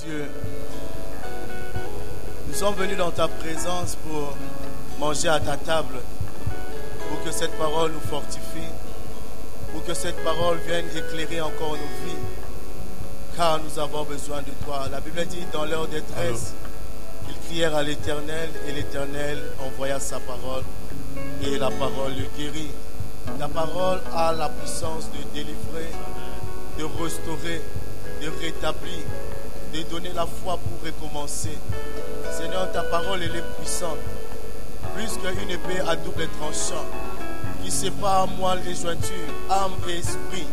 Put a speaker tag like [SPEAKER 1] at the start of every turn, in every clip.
[SPEAKER 1] Dieu, nous sommes venus dans ta présence pour manger à ta table, pour que cette parole nous fortifie, pour que cette parole vienne éclairer encore nos vies, car nous avons besoin de toi. La Bible dit dans leur détresse, ils crièrent à l'Éternel et l'Éternel envoya sa parole et la parole le guérit. Ta parole a la puissance de délivrer, de restaurer, de rétablir, de donner la foi pour recommencer. Seigneur, ta parole elle est puissante, plus qu'une épée à double tranchant, qui sépare moelle et jointure, âme et esprit.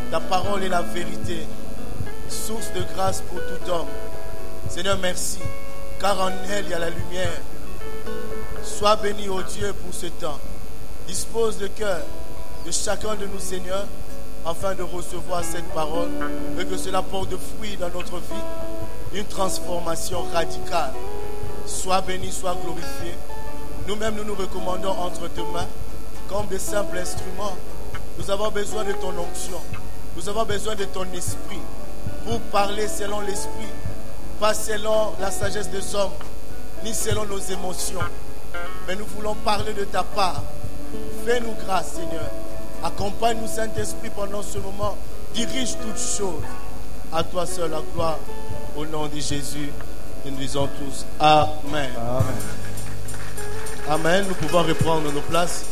[SPEAKER 1] Ta parole est la vérité, source de grâce pour tout homme. Seigneur, merci, car en elle il y a la lumière. Sois béni, ô Dieu, pour ce temps. Dispose le cœur de chacun de nous, Seigneur, afin de recevoir cette parole et que cela porte de fruits dans notre vie, une transformation radicale. Sois béni, sois glorifié. Nous-mêmes, nous nous recommandons entre tes mains comme des simples instruments. Nous avons besoin de ton onction. Nous avons besoin de ton esprit pour parler selon l'esprit, pas selon la sagesse des hommes, ni selon nos émotions. Mais nous voulons parler de ta part. Fais-nous grâce, Seigneur. Accompagne-nous, Saint-Esprit, pendant ce moment. Dirige toutes choses. À toi seul la gloire. Au nom de Jésus, nous disons tous Amen.
[SPEAKER 2] Amen.
[SPEAKER 1] Amen. Nous pouvons reprendre nos places.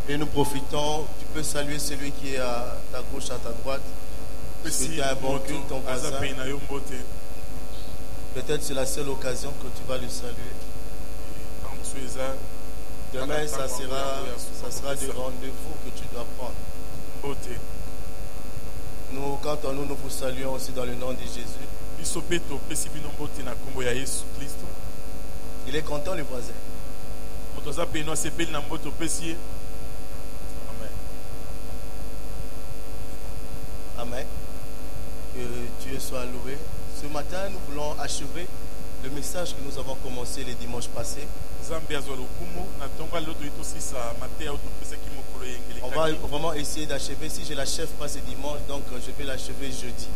[SPEAKER 1] Et nous profitons. Tu peux saluer celui qui est à ta gauche, à ta droite. Si tu as un bon culte, ton voisin. Peut-être c'est la seule occasion que tu vas le saluer. Demain, ça sera des rendez-vous que tu dois prendre. Nous, quant à nous, nous vous saluons aussi dans le nom de Jésus. Il est content, le voisin. Amen. Amen. Que Dieu soit loué. Ce matin, nous voulons achever le message que nous avons commencé les dimanches passés. On va vraiment essayer d'achever. Si je ne l'achève pas ce dimanche, donc je vais l'achever jeudi.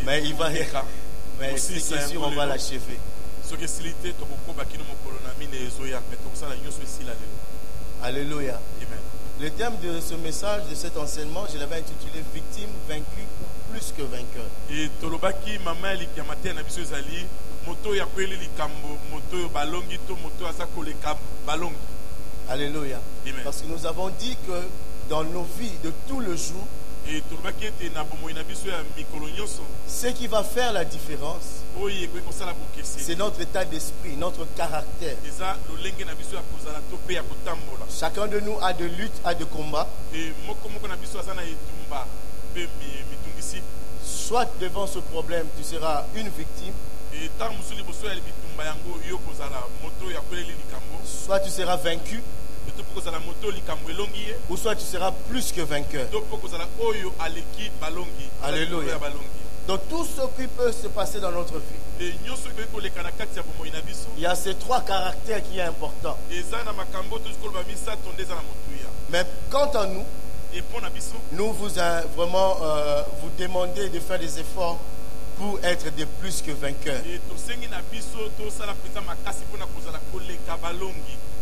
[SPEAKER 1] Mais il va être. Mais c'est sûr, on va l'achever. Alléluia. Le thème de ce message, de cet enseignement, je l'avais intitulé Victime, vaincu ou plus que vainqueur. Alléluia. Parce que nous avons dit que dans nos vies de tout le jour, ce qui va faire la différence, c'est notre état d'esprit, notre caractère. Chacun de nous a de luttes, a de combats. Soit devant ce problème, tu seras une victime. Soit tu seras vaincu. Ou soit tu seras plus que vainqueur. Alléluia. Donc tout ce qui peut se passer dans notre vie, il y a ces trois caractères qui sont importants. Mais quant à nous, nous vous vraiment vous demander de faire des efforts pour être de plus que vainqueurs.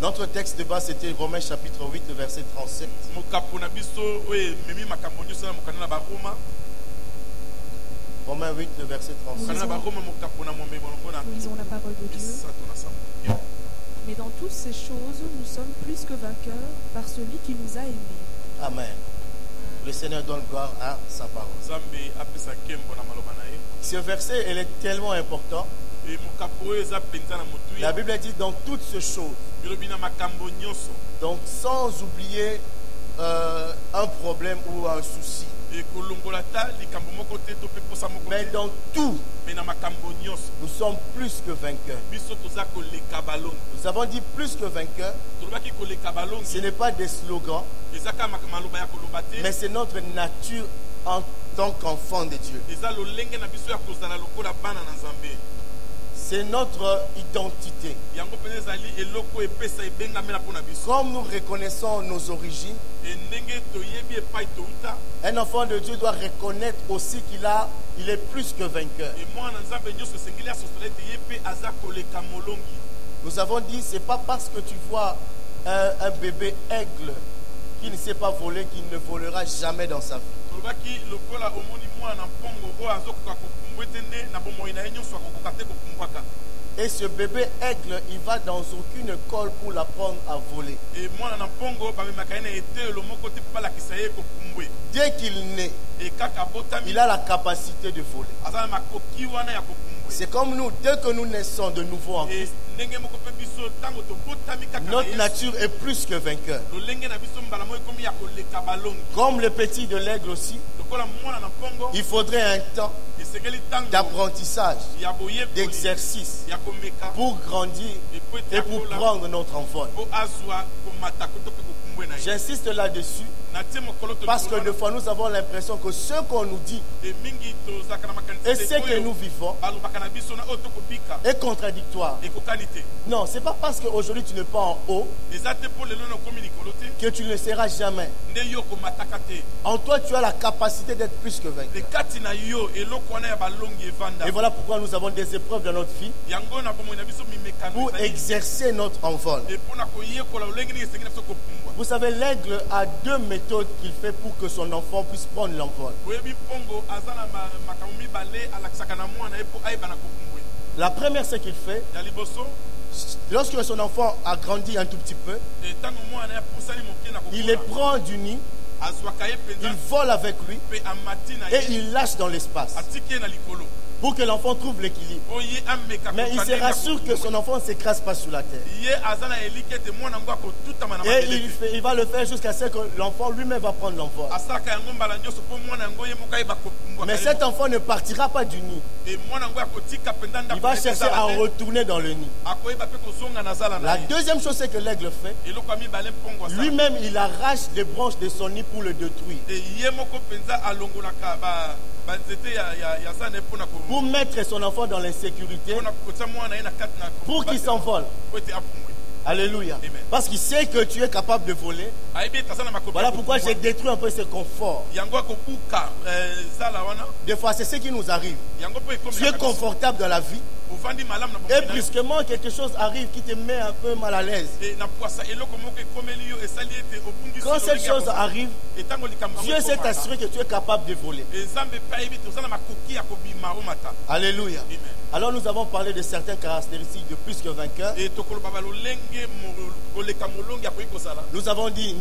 [SPEAKER 1] Notre texte de base c'était Romains chapitre 8, verset 37. Romains 8, verset 37.
[SPEAKER 3] Lisons la parole de Dieu. Mais dans toutes ces choses, nous sommes plus que vainqueurs par celui qui nous a aimés.
[SPEAKER 1] Amen. Le Seigneur donne gloire à sa parole. Ce verset il est tellement important. La Bible dit dans toutes ces choses. Donc sans oublier un problème ou un souci. Mais dans tout, nous sommes plus que vainqueurs. Nous avons dit plus que vainqueurs. Ce n'est pas des slogans, mais c'est notre nature en tant qu'enfant de Dieu. C'est notre identité. Comme nous reconnaissons nos origines, un enfant de Dieu doit reconnaître aussi qu'il est plus que vainqueur. Nous avons dit, c'est pas parce que tu vois un bébé aigle qui ne sait pas voler, qu'il ne volera jamais dans sa vie. Et ce bébé aigle, il va dans aucune école pour l'apprendre à voler. Dès qu'il naît, il a la capacité de voler. C'est comme nous, dès que nous naissons de nouveau en Christ, notre nature est plus que vainqueur. Comme le petit de l'aigle aussi, il faudrait un temps d'apprentissage, d'exercice pour grandir et pour prendre notre envol. J'insiste là-dessus parce que des fois nous avons l'impression que ce qu'on nous dit et ce que nous vivons est contradictoire. Non, ce n'est pas parce qu'aujourd'hui tu n'es pas en haut que tu ne seras jamais. En toi tu as la capacité d'être plus que vainqueur. Et voilà pourquoi nous avons des épreuves dans notre vie pour exercer notre envol. Vous savez, l'aigle a deux méthodes qu'il fait pour que son enfant puisse prendre l'envol. La première, c'est qu'il fait, lorsque son enfant a grandi un tout petit peu, il les prend du nid, il vole avec lui et il lâche dans l'espace pour que l'enfant trouve l'équilibre. Mais il se rassure que son enfant ne s'écrase pas sous la terre. Et il va le faire jusqu'à ce que l'enfant lui-même va prendre l'envol. Mais cet enfant ne partira pas du nid. Il va chercher à retourner dans le nid. La deuxième chose c'est que l'aigle fait, lui-même il arrache les branches de son nid pour le détruire. Pour mettre son enfant dans l'insécurité, pour qu'il s'envole. Alléluia. Amen. Parce qu'il sait que tu es capable de voler. Voilà pourquoi j'ai détruit un peu ce confort. Des fois, c'est ce qui nous arrive. Tu es confortable dans la vie. Et brusquement, quelque chose arrive qui te met un peu mal à l'aise. Quand cette chose arrive, Dieu s'est assuré que tu es capable de voler. Alléluia. Amen. Alors nous avons parlé de certaines caractéristiques de plus que vainqueur. Nous avons dit,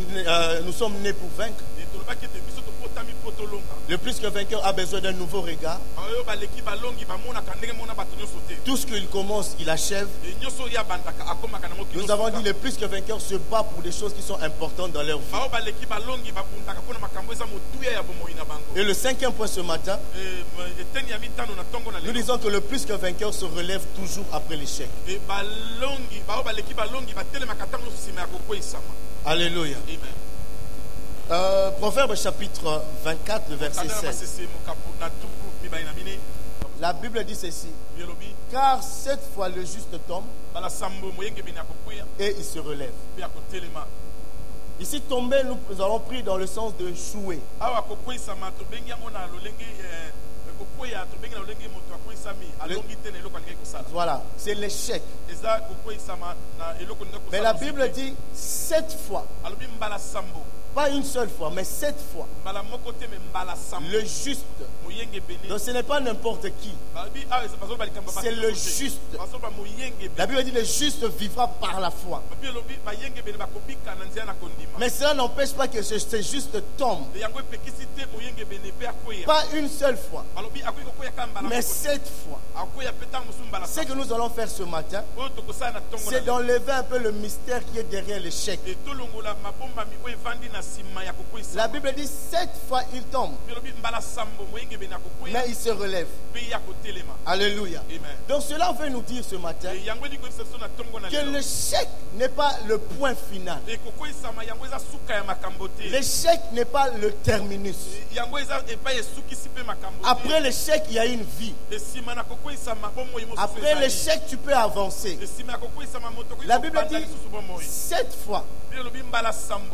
[SPEAKER 1] nous sommes nés pour vaincre. Le plus que vainqueur a besoin d'un nouveau regard. Tout ce qu'il commence, il achève. Nous avons dit, le plus que vainqueur se bat pour des choses qui sont importantes dans leur vie. Et le cinquième point ce matin, nous disons que le plus que vainqueur se relève toujours après l'échec. Alléluia. Proverbe chapitre 24, le verset 16. La Bible dit ceci: car cette fois le juste tombe et il se relève. Ici, tomber, nous allons pris dans le sens de chouer. Voilà, c'est l'échec. Mais la Bible dit 7 fois. Pas une seule fois, mais 7 fois. Le juste. Donc ce n'est pas n'importe qui. C'est le juste. La Bible dit le juste vivra par la foi. Mais cela n'empêche pas que ce juste tombe. Pas une seule fois, mais 7 fois. Ce que nous allons faire ce matin, c'est d'enlever un peu le mystère qui est derrière l'échec. La Bible dit 7 fois il tombe, mais il se relève. Alléluia. Donc cela veut nous dire ce matin que l'échec n'est pas le point final. L'échec n'est pas le terminus. Après l'échec, il y a une vie. Après l'échec, tu peux avancer. La Bible dit 7 fois.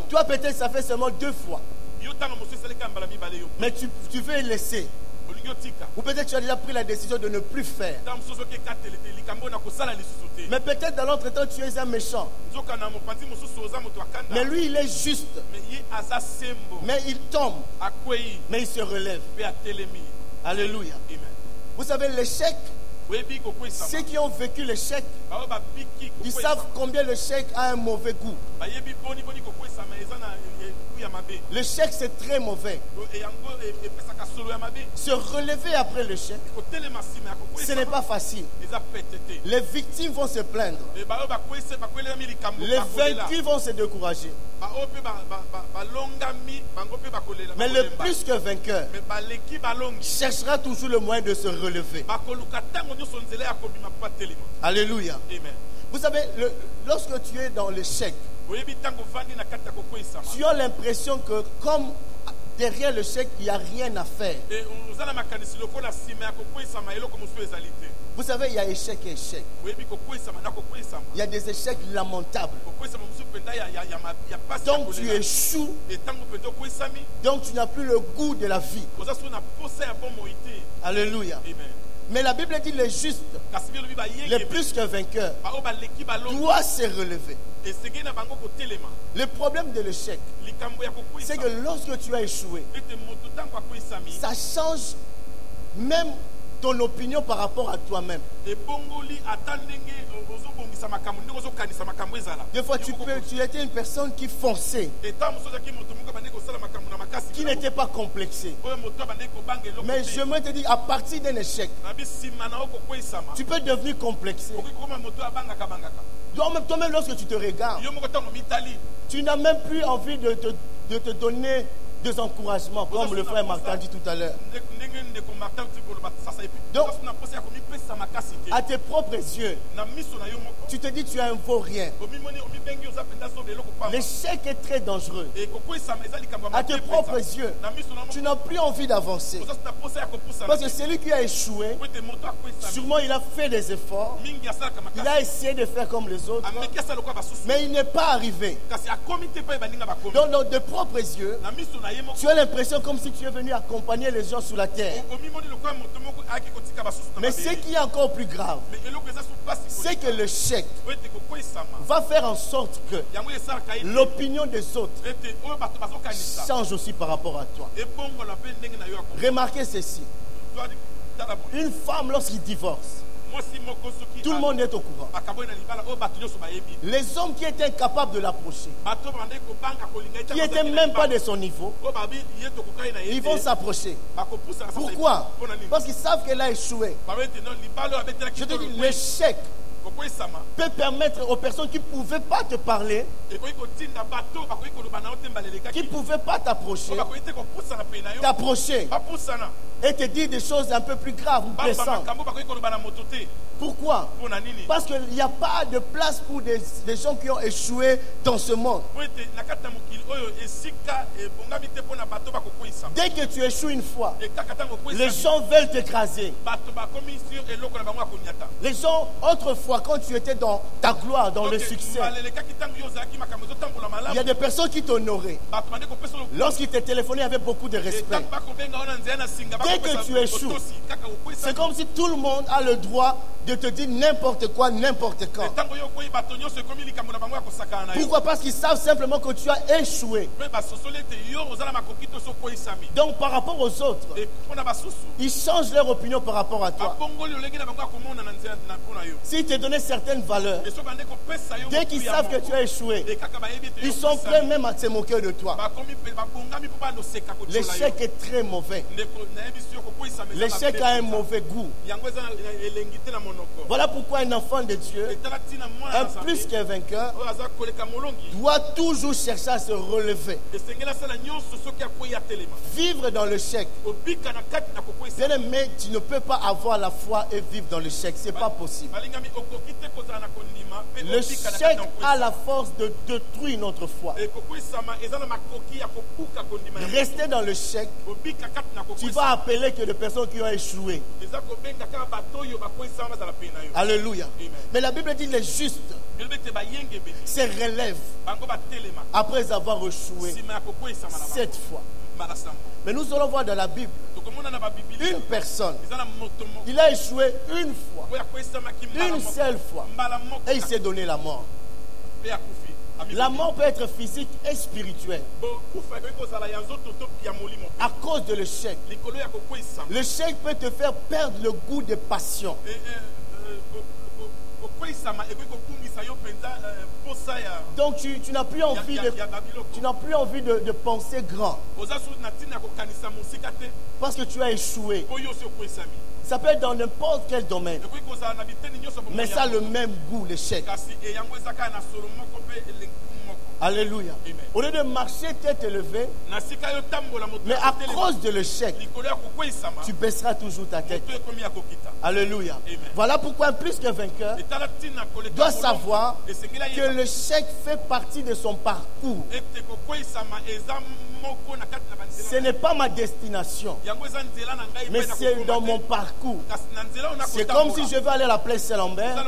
[SPEAKER 1] Toi, peut-être, ça fait seulement 2 fois. Mais tu veux laisser. Ou peut-être tu as déjà pris la décision de ne plus faire. Mais peut-être dans l'entretemps tu es un méchant. Mais lui il est juste. Mais il tombe. Mais il se relève. Alléluia. Vous savez l'échec, ceux qui ont vécu l'échec, ils savent combien l'échec a un mauvais goût. L'échec c'est très mauvais. Se relever après l'échec, ce n'est pas facile. Les victimes vont se plaindre. Les vaincus vont se décourager. Mais le plus que vainqueur cherchera toujours le moyen de se relever. Alléluia. Vous savez, lorsque tu es dans l'échec, tu as l'impression que comme derrière l'échec, il n'y a rien à faire. Vous savez, il y a échec et échec. Il y a des échecs lamentables. Donc tu échoues. Donc tu n'as plus le goût de la vie. Alléluia. Mais la Bible dit le juste, le plus que vainqueur, doit se relever. Le problème de l'échec, c'est que lorsque tu as échoué, ça change même ton opinion par rapport à toi-même. Des fois tu étais une personne qui fonçait, qui n'était pas complexée. Mais je me te dis, à partir d'un échec, tu peux devenir complexé. Toi-même, lorsque tu te regardes, tu n'as même plus envie de te donner des encouragements, comme le frère Martin dit tout à l'heure. Donc, à tes propres yeux, tu te dis tu es un vaurien. L'échec est très dangereux. À tes propres yeux, tu n'as plus envie d'avancer. Parce que celui qui a échoué, sûrement il a fait des efforts. Il a essayé de faire comme les autres. Mais il n'est pas arrivé. Donc, de propres yeux, tu as l'impression comme si tu es venu accompagner les gens sur la terre. Mais ce qui est encore plus grave, c'est que l'échec va faire en sorte que l'opinion des autres change aussi par rapport à toi. Remarquez ceci. Une femme, lorsqu'il divorce, tout le monde est au courant. Les hommes qui étaient incapables de l'approcher, qui n'étaient même pas de son niveau, ils vont s'approcher. Pourquoi? Parce qu'ils savent qu'elle a échoué. Je te dis, l'échec peut permettre aux personnes qui ne pouvaient pas te parler, qui ne pouvaient pas t'approcher, et te dire des choses un peu plus graves ou blessantes. Pourquoi? Parce qu'il n'y a pas de place pour des gens qui ont échoué dans ce monde. Dès que tu échoues une fois, les gens veulent t'écraser. Les gens, autrefois, quand tu étais dans ta gloire, dans le succès, il y a des personnes qui t'honoraient. Lorsqu'ils te téléphonaient, il y avait beaucoup de respect. Dès que tu échoues, c'est comme si tout le monde a le droit de te dire n'importe quoi, n'importe quand. Pourquoi? Parce qu'ils savent simplement que tu as échoué. Donc par rapport aux autres, ils changent leur opinion par rapport à toi. S'ils te donnaient certaines valeurs, dès qu'ils savent que tu as échoué, ils sont prêts même à se moquer de toi. L'échec est très mauvais. L'échec a un mauvais goût. Voilà pourquoi un enfant de Dieu, un plus qu'un vainqueur, doit toujours chercher à se relever. Vivre dans le chèque. Mais tu ne peux pas avoir la foi et vivre dans le chèque. Ce n'est pas possible. Le chèque a la force de détruire notre foi. Rester dans le chèque, tu vas appeler que des personnes qui ont échoué. Alléluia. Mais la Bible dit les justes se relèvent après avoir échoué 7 fois. Mais nous allons voir dans la Bible une personne, il a échoué une fois, une seule fois, et il s'est donné la mort. La mort peut être physique et spirituelle à cause de l'échec. L'échec peut te faire perdre le goût des passions. Donc tu n'as plus envie de penser grand parce que tu as échoué. Ça peut être dans n'importe quel domaine, mais ça a le même goût, l'échec. Alléluia. Au lieu de marcher tête élevée, mais à cause de l'échec, tu baisseras toujours ta tête. Alléluia. Voilà pourquoi plus qu'un vainqueur doit savoir que l'échec fait partie de son parcours. Ce n'est pas ma destination, mais c'est dans mon parcours. C'est comme si je veux aller à la place Saint-Lambert,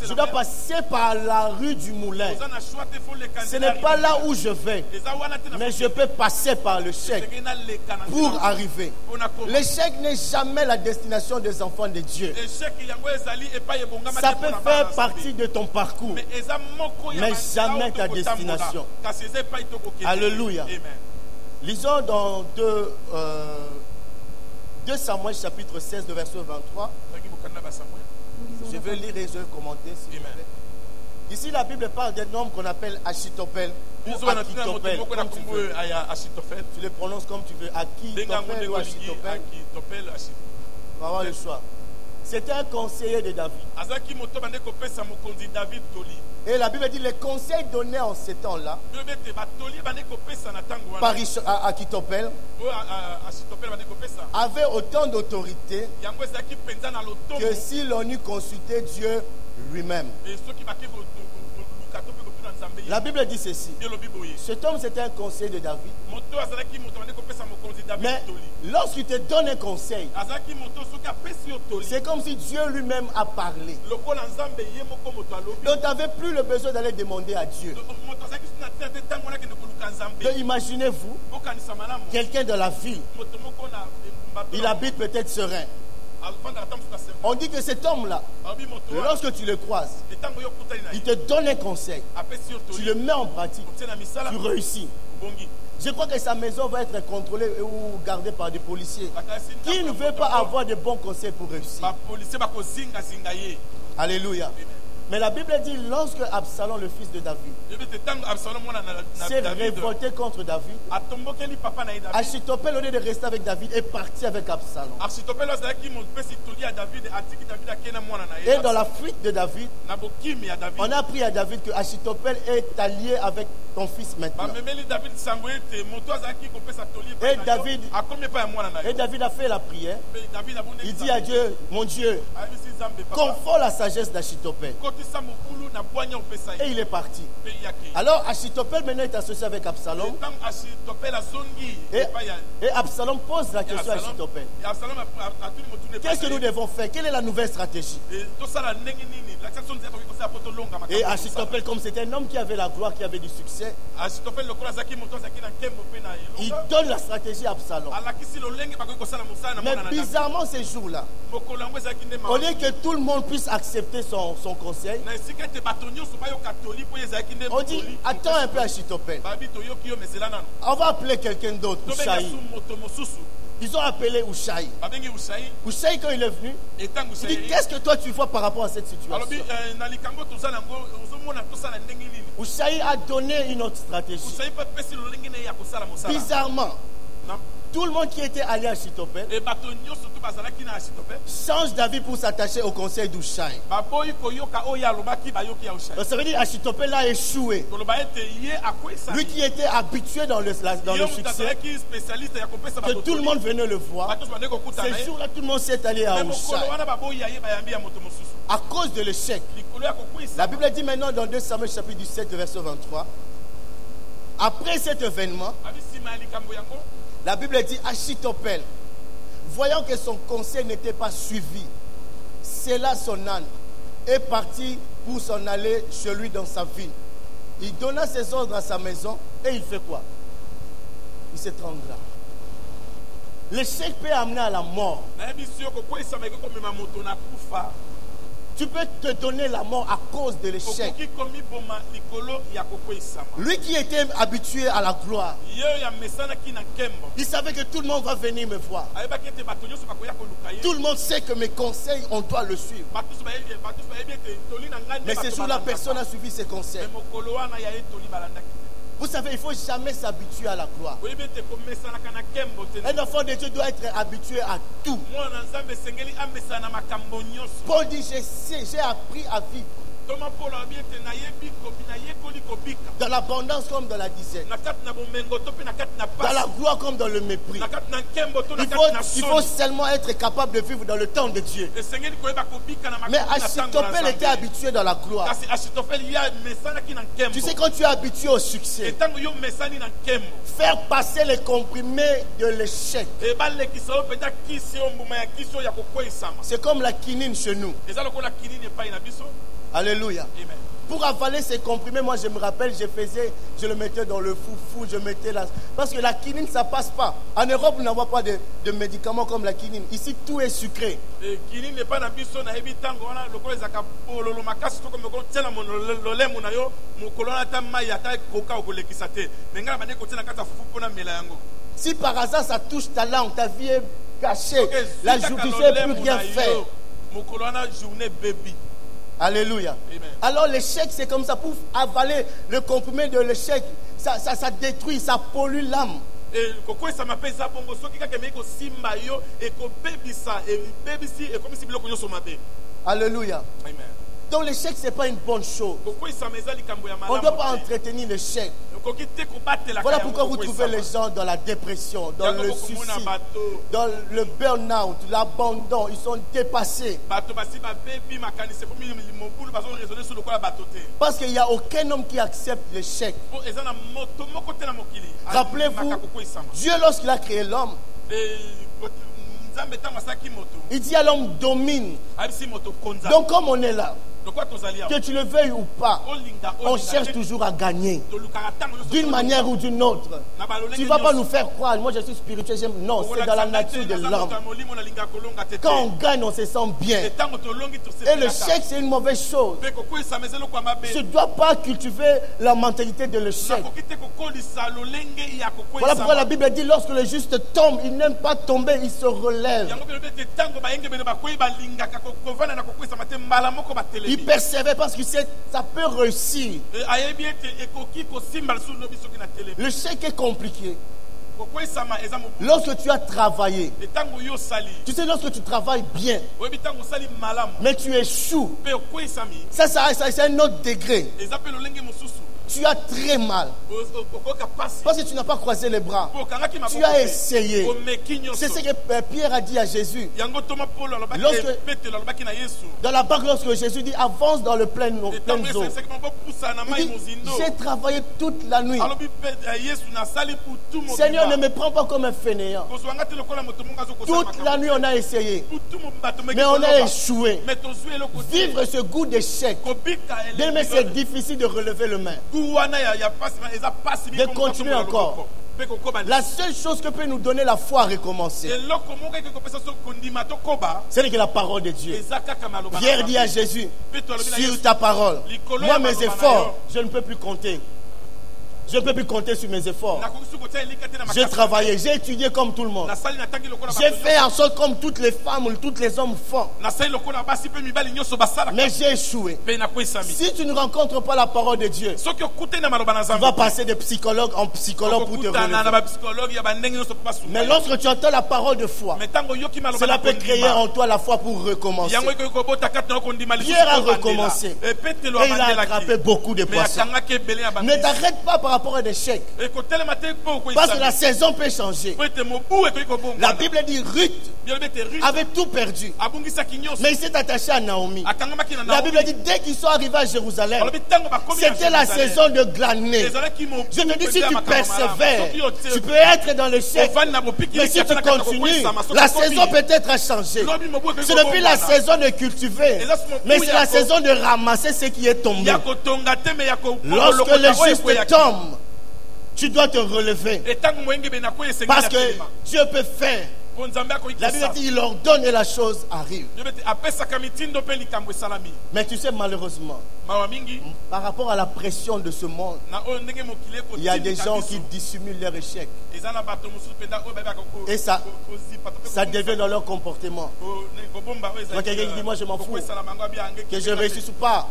[SPEAKER 1] je dois passer par la rue du Moulin. Ce n'est pas là où je vais, mais je peux passer par le chèque pour arriver. L'échec n'est jamais la destination des enfants de Dieu. Ça peut faire partie de ton parcours, mais jamais ta destination. Alléluia. Lisons dans 2 Samuel chapitre 16, verset 23. Je vais lire et je vais commenter. Ici, la Bible parle d'un homme qu'on appelle Achitophel ou Achitophel, comme tu veux. Tu le prononces comme tu veux, Achitophel ou Achitophel. On va avoir le choix. C'était un conseiller de David. Et la Bible dit les conseils donnés en ces temps-là par Achitophel avaient autant d'autorité que si l'on eût consulté Dieu lui-même. La Bible dit ceci. Cet homme, c'était un conseil de David. Mais lorsqu'il te donne un conseil, c'est comme si Dieu lui-même a parlé. Donc tu n'avais plus le besoin d'aller demander à Dieu. Donc imaginez-vous, quelqu'un de la ville, il habite peut-être serein. On dit que cet homme-là, lorsque tu le croises, il te donne un conseil, tu le mets en pratique, tu réussis. Je crois que sa maison va être contrôlée ou gardée par des policiers qui ne veulent pas avoir de bons conseils pour réussir. Alléluia. Mais la Bible dit, lorsque Absalom, le fils de David, s'est révolté contre David, Achitophel, au lieu de rester avec David, est parti avec Absalom. Et dans la fuite de David, on a appris à David que Achitophel est allié avec ton fils maintenant. Et David a fait la prière. Il dit à Dieu, mon Dieu, confort la sagesse d'Achitophel. Et il est parti. Alors Achitophel maintenant est associé avec Absalom. Et Absalom pose la question à Achitophel. Qu'est-ce que nous devons faire? Quelle est la nouvelle stratégie? Et Achitophel, comme c'était un homme qui avait la gloire, qui avait du succès, il donne la stratégie à Absalom. Mais bizarrement ces jours-là, au lieu que tout le monde puisse accepter son conseil, on dit attends un peu Achitophel, on va appeler quelqu'un d'autre, Ushaï. Ils ont appelé Ushaï. Ushaï, quand il est venu, il dit qu'est-ce que toi tu vois par rapport à cette situation? Ushaï a donné une autre stratégie. Bizarrement, Tout le monde qui était allé à Achitopel change d'avis pour s'attacher au conseil d'Hushai. Ça veut dire Achitopel a échoué. Lui qui était habitué dans le succès, que tout le monde venait le voir. Ce jour-là, tout le monde s'est allé à Hushai. À cause de l'échec. La Bible dit maintenant dans 2 Samuel chapitre 17 verset 23. Après cet événement, la Bible dit Achitopel, voyant que son conseil n'était pas suivi, sella son âne, est parti pour s'en aller chez lui dans sa ville. Il donna ses ordres à sa maison et il fait quoi? Il s'étrangla. L'échec peut amener à la mort. Tu peux te donner la mort à cause de l'échec. Lui qui était habitué à la gloire, il savait que tout le monde va venir me voir. Tout le monde sait que mes conseils, on doit le suivre. Mais ce jour-là, personne n'a suivi ses conseils. Vous savez, il ne faut jamais s'habituer à la gloire. Un enfant de Dieu doit être habitué à tout. Paul dit, j'ai appris à vivre dans l'abondance comme dans la disette, dans la gloire comme dans le mépris. Il faut seulement être capable de vivre dans le temps de Dieu. Mais Achitopel était habitué dans la gloire. Tu sais, quand tu es habitué au succès, faire passer les comprimés de l'échec, c'est comme la quinine chez nous. Alléluia. Amen. Pour avaler ces comprimés, moi je me rappelle, je le mettais dans le foufou, je mettais la... Parce que la quinine, ça passe pas. En Europe, on n'envoie pas de médicaments comme la quinine. Ici, tout est sucré. Quinine n'est pas dans si par hasard ça touche ta langue, ta vie est cachée, la journée, tu ne sais plus rien faire. Alléluia. Amen. Alors l'échec, c'est comme ça. Pour avaler le comprimé de l'échec, ça détruit, ça pollue l'âme. Alléluia. Amen. Donc l'échec, ce n'est pas une bonne chose. On ne doit pas entretenir l'échec. Voilà pourquoi vous trouvez les gens dans la dépression, dans le suicide, dans le burn-out, l'abandon. Ils sont dépassés. Parce qu'il n'y a aucun homme qui accepte l'échec. Rappelez-vous, Dieu, lorsqu'il a créé l'homme, il dit à l'homme domine. Donc comme on est là, que tu le veuilles ou pas, on cherche toujours à gagner d'une manière ou d'une autre. Tu ne vas pas nous faire croire, moi je suis spirituel, non, c'est dans la nature de l'homme. Quand on gagne, on se sent bien. Et l'échec, c'est une mauvaise chose. Je ne dois pas cultiver la mentalité de l'échec. Voilà pourquoi la Bible dit, lorsque le juste tombe, il n'aime pas tomber, il se relève. Il persévère parce que ça peut réussir. L'échec est compliqué. Lorsque tu as travaillé, tu sais, lorsque tu travailles bien, mais tu échoues, ça c'est un autre degré. Tu as très mal. Parce que tu n'as pas croisé les bras. Tu as essayé. C'est ce que Pierre a dit à Jésus. Dans la barque, lorsque Jésus dit avance dans le plein eau. J'ai travaillé toute la nuit. Seigneur, ne me prends pas comme un fainéant. Toute la nuit, on a essayé. Mais on a échoué. Vivre ce goût d'échec, mais c'est difficile de relever le main. De continuer encore. La seule chose que peut nous donner la foi à recommencer, c'est que la parole de Dieu. Pierre dit à Jésus, sur ta parole, moi mes efforts, je ne peux plus compter. Je ne peux plus compter sur mes efforts. J'ai travaillé, j'ai étudié comme tout le monde. J'ai fait en sorte comme toutes les femmes ou tous les hommes font. Mais j'ai échoué. Si tu ne rencontres pas la parole de Dieu, tu vas passer de psychologue en psychologue pour te relever. Mais lorsque tu entends la parole de foi, cela peut créer en toi la foi pour recommencer. Pierre a recommencé et il a attrapé beaucoup de poissons. Ne t'arrête pas par rapport à des chèques, parce que la saison peut changer. La Bible dit Ruth avait tout perdu, mais il s'est attaché à Naomi. La Bible dit dès qu'ils sont arrivés à Jérusalem, c'était la saison de glaner. Je te dis, si tu persévères, tu peux être dans le chèque, mais si tu continues, la saison peut-être a changé. Ce n'est plus la saison de cultiver, mais c'est la saison de ramasser ce qui est tombé. Lorsque le juste tombe, tu dois te relever, parce que Dieu peut faire. La Bible dit il ordonne et la chose arrive. Mais tu sais, malheureusement, par rapport à la pression de ce monde, il y a des gens qui dissimulent leur échec. Et ça devient dans leur comportement. Quand quelqu'un dit moi je m'en fous, que je réussisse ou pas,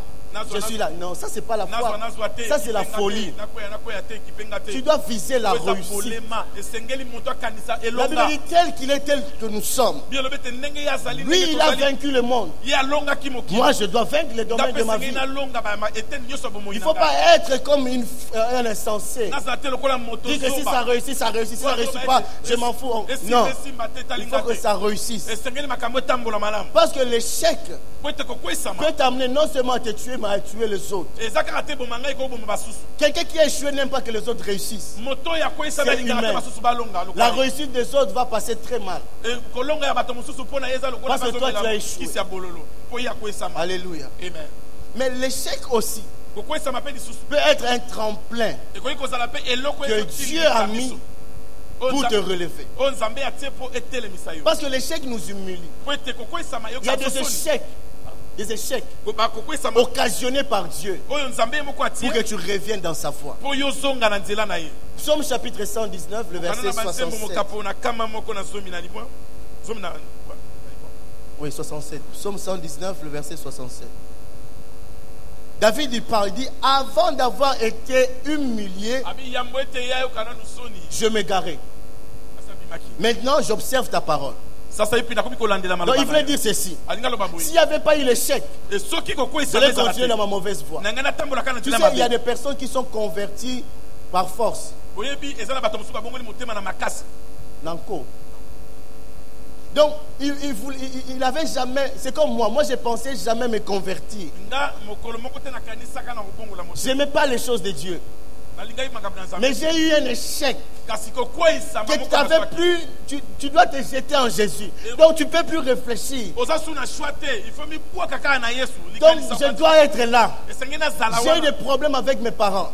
[SPEAKER 1] je suis là. Non, ça c'est pas la foi. Ça c'est la folie. Tu dois viser la réussite. La Bible dit tel qu'il est, tel que nous sommes. Lui, il a vaincu le monde. Moi, je dois vaincre les domaines de ma vie. Il ne faut pas être comme un insensé. Dire que si ça réussit, ça réussit. Si ça ne réussit pas, je m'en fous. Non. Il faut que ça réussisse. Parce que l'échec peut t'amener non seulement à te tuer, mais à tuer les autres. Quelqu'un qui a échoué n'aime pas que les autres réussissent. C'est humain. La réussite des autres va passer très mal. Parce que toi tu as échoué. Alléluia. Mais l'échec aussi peut être un tremplin que Dieu a mis pour te relever. Parce que l'échec nous humilie. Il y a des échecs occasionnés par Dieu pour que tu reviennes dans sa foi. Psaume chapitre 119, le verset 67. Oui, 67. Psaume 119, le verset 67. David il parle, il dit, avant d'avoir été humilié, je m'égarais. Maintenant, j'observe ta parole. Donc il voulait dire ceci. S'il n'y avait pas eu l'échec, je vais continuer dans ma mauvaise voie. Tu sais, il y a des personnes qui sont converties par force. Nanko. Donc, il avait jamais, c'est comme moi je pensais jamais me convertir. Je n'aimais pas les choses de Dieu. Mais j'ai eu un échec. Que tu dois te jeter en Jésus. Donc tu ne peux plus réfléchir. Donc je dois être là. J'ai eu des problèmes avec mes parents.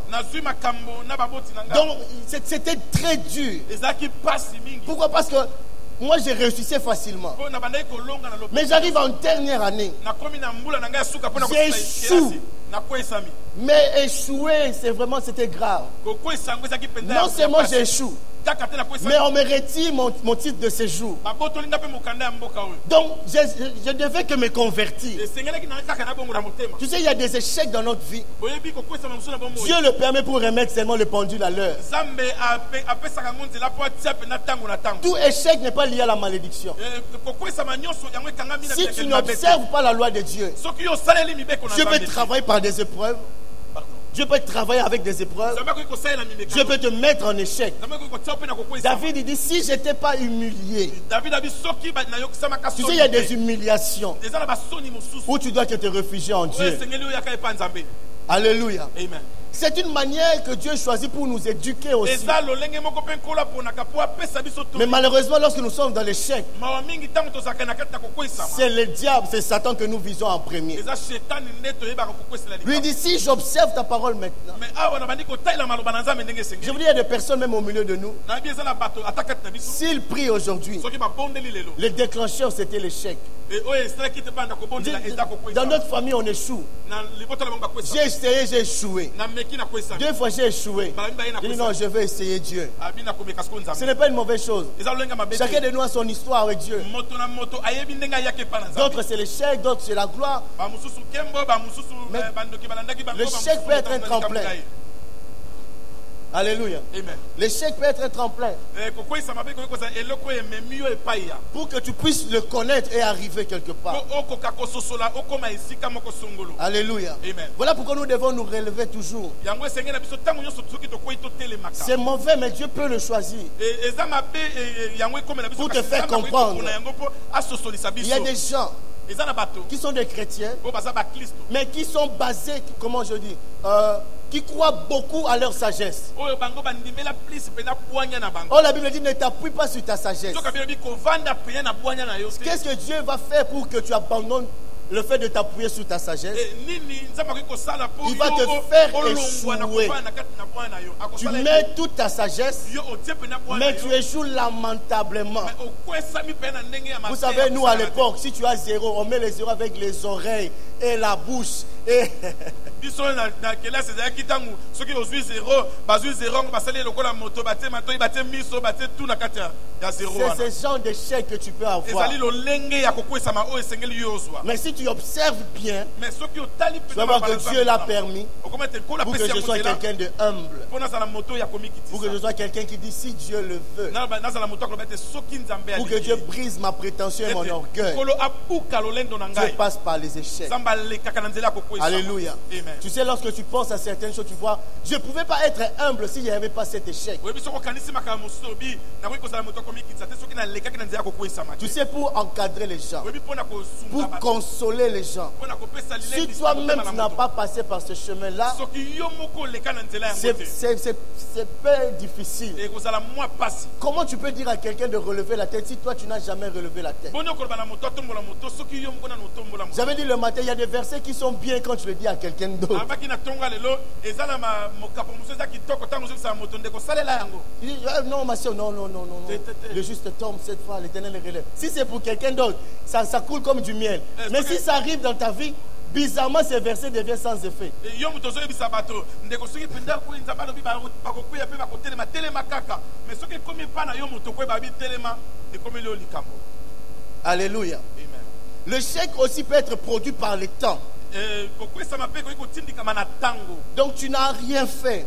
[SPEAKER 1] Donc c'était très dur. Pourquoi? Parce que moi, je réussissais facilement. Mais j'arrive en dernière année. J'échoue. Mais échouer, c'était grave. Non seulement j'échoue, mais on me retire mon titre de séjour. Donc, je devais que me convertir. Tu sais, il y a des échecs dans notre vie. Dieu le permet pour remettre seulement le pendule à l'heure. Tout échec n'est pas lié à la malédiction. Si tu n'observes pas la loi de Dieu, Dieu peut travailler par des épreuves. Dieu peut travailler avec des épreuves. Dieu peut te mettre en échec. David il dit, si je n'étais pas humilié. Tu sais, il y a des humiliations où tu dois te réfugier en Dieu. Alléluia. Amen. C'est une manière que Dieu choisit pour nous éduquer aussi. Mais malheureusement, lorsque nous sommes dans l'échec, c'est le diable, c'est Satan que nous visons en premier. Lui dit, si j'observe ta parole maintenant. Je vous dis, il y a des personnes même au milieu de nous. S'ils prient aujourd'hui, le déclencheur c'était l'échec. Dans notre famille on échoue. J'ai essayé, j'ai échoué. 2 fois j'ai échoué. J'ai dit non, je vais essayer Dieu. Ce n'est pas une mauvaise chose. Chacun de nous a son histoire avec Dieu. D'autres c'est l'échec, d'autres c'est la gloire. Mais l'échec peut être un tremplin. Alléluia. L'échec peut être un tremplin pour que tu puisses le connaître et arriver quelque part. Alléluia. Voilà pourquoi nous devons nous relever toujours. C'est mauvais, mais Dieu peut le choisir pour te faire comprendre. Il y a des gens qui sont des chrétiens, mais qui sont basés, comment je dis, qui croient beaucoup à leur sagesse. Oh, la Bible dit ne t'appuie pas sur ta sagesse. Qu'est-ce que Dieu va faire pour que tu abandonnes le fait de t'appuyer sur ta sagesse? Il va te faire échouer. Tu mets toute ta sagesse, mais tu échoues lamentablement. Vous savez, nous à l'époque, si tu as 0, on met les 0 avec les oreilles et la bouche. Et c'est ce genre d'échec que tu peux avoir. Mais si tu observes bien, tu vas voir que Dieu l'a permis pour que je sois quelqu'un de humble, pour que je sois quelqu'un qui dit si Dieu le veut, pour que Dieu brise ma prétention et mon orgueil. Dieu passe par les échecs. Alléluia. Amen. Tu sais, lorsque tu penses à certaines choses, tu vois, je ne pouvais pas être humble s'il n'y avait pas cet échec. Tu sais, pour encadrer les gens, pour consoler les gens, si toi-même tu n'as pas passé par ce chemin-là, c'est peu difficile. Comment tu peux dire à quelqu'un de relever la tête si toi tu n'as jamais relevé la tête? J'avais dit le matin, il y a des versets qui sont bien quand tu le dis à quelqu'un d'autre. Il dit, non, ma soeur, non. Le juste tombe cette fois, l'Éternel le relève. Si c'est pour quelqu'un d'autre, ça coule comme du miel. Mais si ça arrive dans ta vie, bizarrement, ces versets deviennent sans effet. Alléluia. Le chèque aussi peut être produit par le temps. Donc tu n'as rien fait,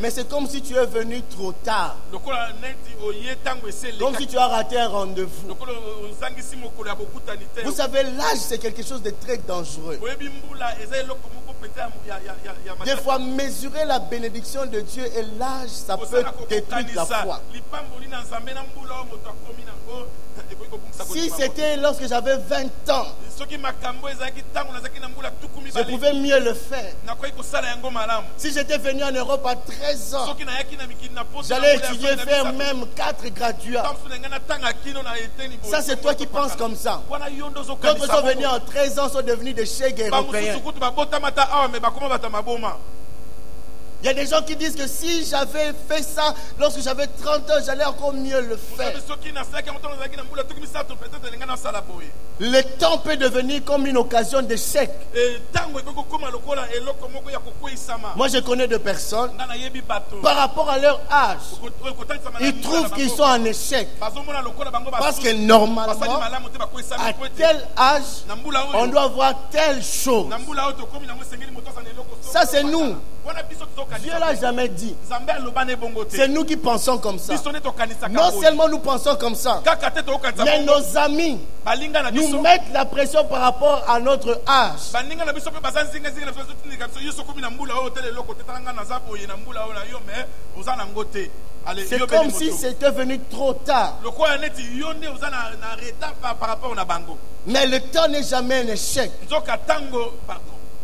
[SPEAKER 1] mais c'est comme si tu es venu trop tard, comme si tu as raté un rendez-vous. Vous savez, l'âge c'est quelque chose de très dangereux. Des fois, mesurer la bénédiction de Dieu et l'âge, ça peut détruire la foi. Si c'était lorsque j'avais 20 ans, je pouvais mieux le faire. Si j'étais venu en Europe à 13 ans, j'allais étudier, faire même 4 graduats. Ça, c'est toi qui penses comme ça. D'autres sont venus en 13 ans, sont devenus des chèques européens. Il y a des gens qui disent que si j'avais fait ça lorsque j'avais 30 ans, j'allais encore mieux le faire. Le temps peut devenir comme une occasion d'échec. Moi, je connais des personnes, par rapport à leur âge, ils trouvent qu'ils sont en échec. Parce que normalement, à tel âge, on doit avoir telle chose. Ça, c'est nous. Dieu l'a jamais dit. C'est nous qui pensons comme ça. Non seulement nous pensons comme ça, mais nos amis nous mettent la pression par rapport à notre âge. C'est comme si c'était venu trop tard. Mais le temps n'est jamais un échec.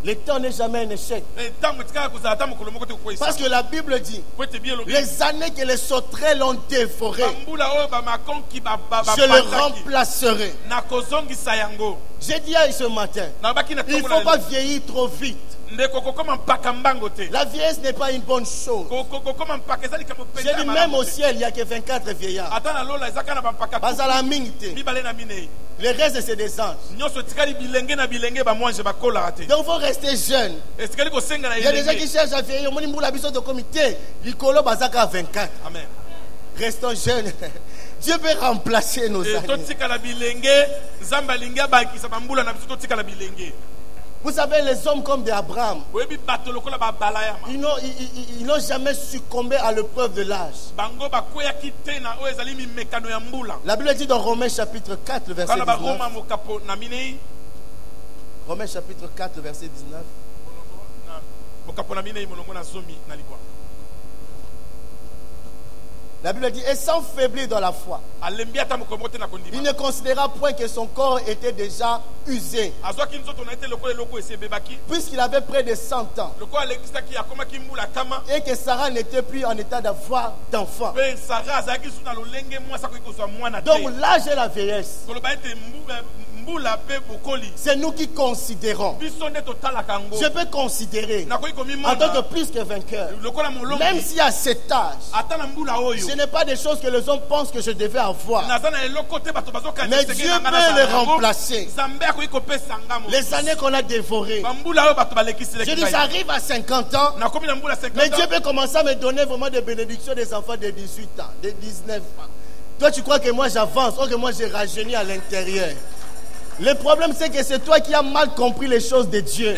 [SPEAKER 1] Le temps n'est jamais un échec. Parce que la Bible dit, les années que les sauterelles ont dévoré, je les remplacerai. J'ai dit ce matin, il ne faut pas vieillir trop vite. La vieillesse n'est pas une bonne chose. J'ai dit même au ciel, il n'y a que 24 vieillards. Le reste, c'est des anges. Donc il faut rester jeune. Il y a des gens qui cherchent à vieillir. De comité. Licolo Bazaka 24.
[SPEAKER 2] Amen.
[SPEAKER 1] Restons jeunes. Dieu peut remplacer nos années. Vous savez, les hommes comme d'Abraham, ils n'ont jamais succombé à l'épreuve de l'âge. La Bible dit dans Romains chapitre 4, verset 19. Romains chapitre 4, verset 19. La Bible dit, et sans faiblir dans la foi, il ne considéra point que son corps était déjà usé, puisqu'il avait près de 100 ans, et que Sarah n'était plus en état d'avoir d'enfant. Donc l'âge et la vieillesse, c'est nous qui considérons. Je peux considérer en tant que plus que vainqueur, même si à cet âge, ce n'est pas des choses que les hommes pensent que je devais avoir, mais Dieu peut les remplacer. Les années qu'on a dévorées, je dis j'arrive à 50 ans, mais Dieu peut commencer à me donner vraiment des bénédictions des enfants de 18 ans, de 19 ans. Toi tu crois que moi j'avance, ou que moi j'ai rajeuni à l'intérieur. Le problème c'est que c'est toi qui as mal compris les choses de Dieu.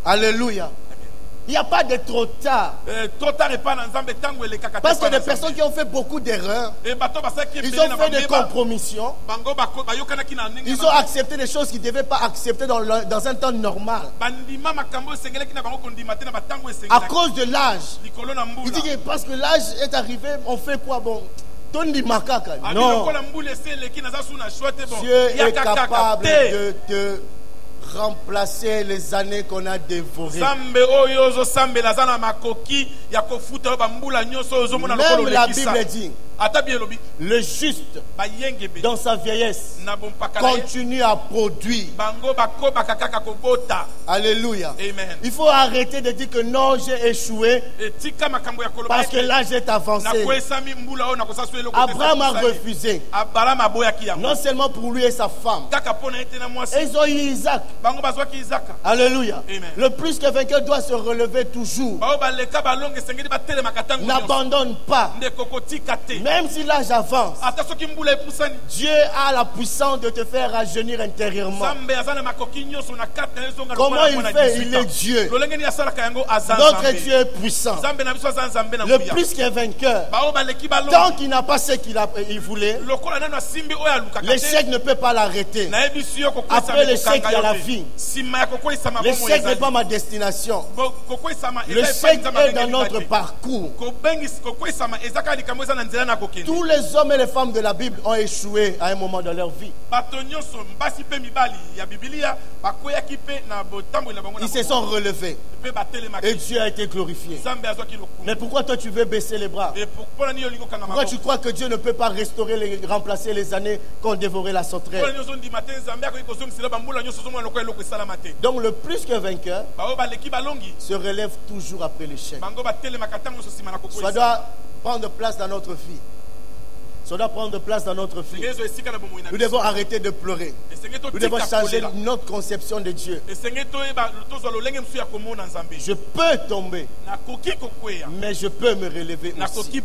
[SPEAKER 2] Alléluia.
[SPEAKER 1] Il n'y a pas de trop tard. Parce que des personnes qui ont fait beaucoup d'erreurs, ils ont fait des compromissions, ils ont accepté des choses qu'ils ne devaient pas accepter dans un temps normal. À cause de l'âge. Il dit que parce que l'âge est arrivé, on fait quoi? Bon, non. Dieu est capable de te remplacer les années qu'on a dévorées. Même la Bible dit, le juste dans sa vieillesse continue à produire. Alléluia.
[SPEAKER 2] Amen.
[SPEAKER 1] Il faut arrêter de dire que non, j'ai échoué parce que l'âge est avancé. Abraham a refusé, non seulement pour lui et sa femme, et ils ont eu Isaac. Alléluia.
[SPEAKER 2] Amen.
[SPEAKER 1] Le plus que vainqueur doit se relever toujours. N'abandonne pas. Même si l'âge avance, Dieu a la puissance de te faire rajeunir intérieurement. Comment il fait? Il est Dieu. Notre Dieu est puissant. Le plus que vainqueur, tant qu'il n'a pas ce qu'il voulait, l'échec ne peut pas l'arrêter. Après l'échec, il y a la vie. L'échec n'est pas ma destination. L'échec est dans notre parcours. Tous les hommes et les femmes de la Bible ont échoué à un moment de leur vie. Ils se sont relevés et Dieu a été glorifié. Mais pourquoi toi tu veux baisser les bras? Pourquoi tu crois que Dieu ne peut pas restaurer, remplacer les années qu'ont dévoré la sauterelle? Donc le plus que vainqueur se relève toujours après l'échec. Ça doit prendre place dans notre vie. Ça doit prendre place dans notre vie. Nous devons arrêter de pleurer. Nous devons changer notre conception de Dieu. Je peux tomber, mais je peux me relever aussi.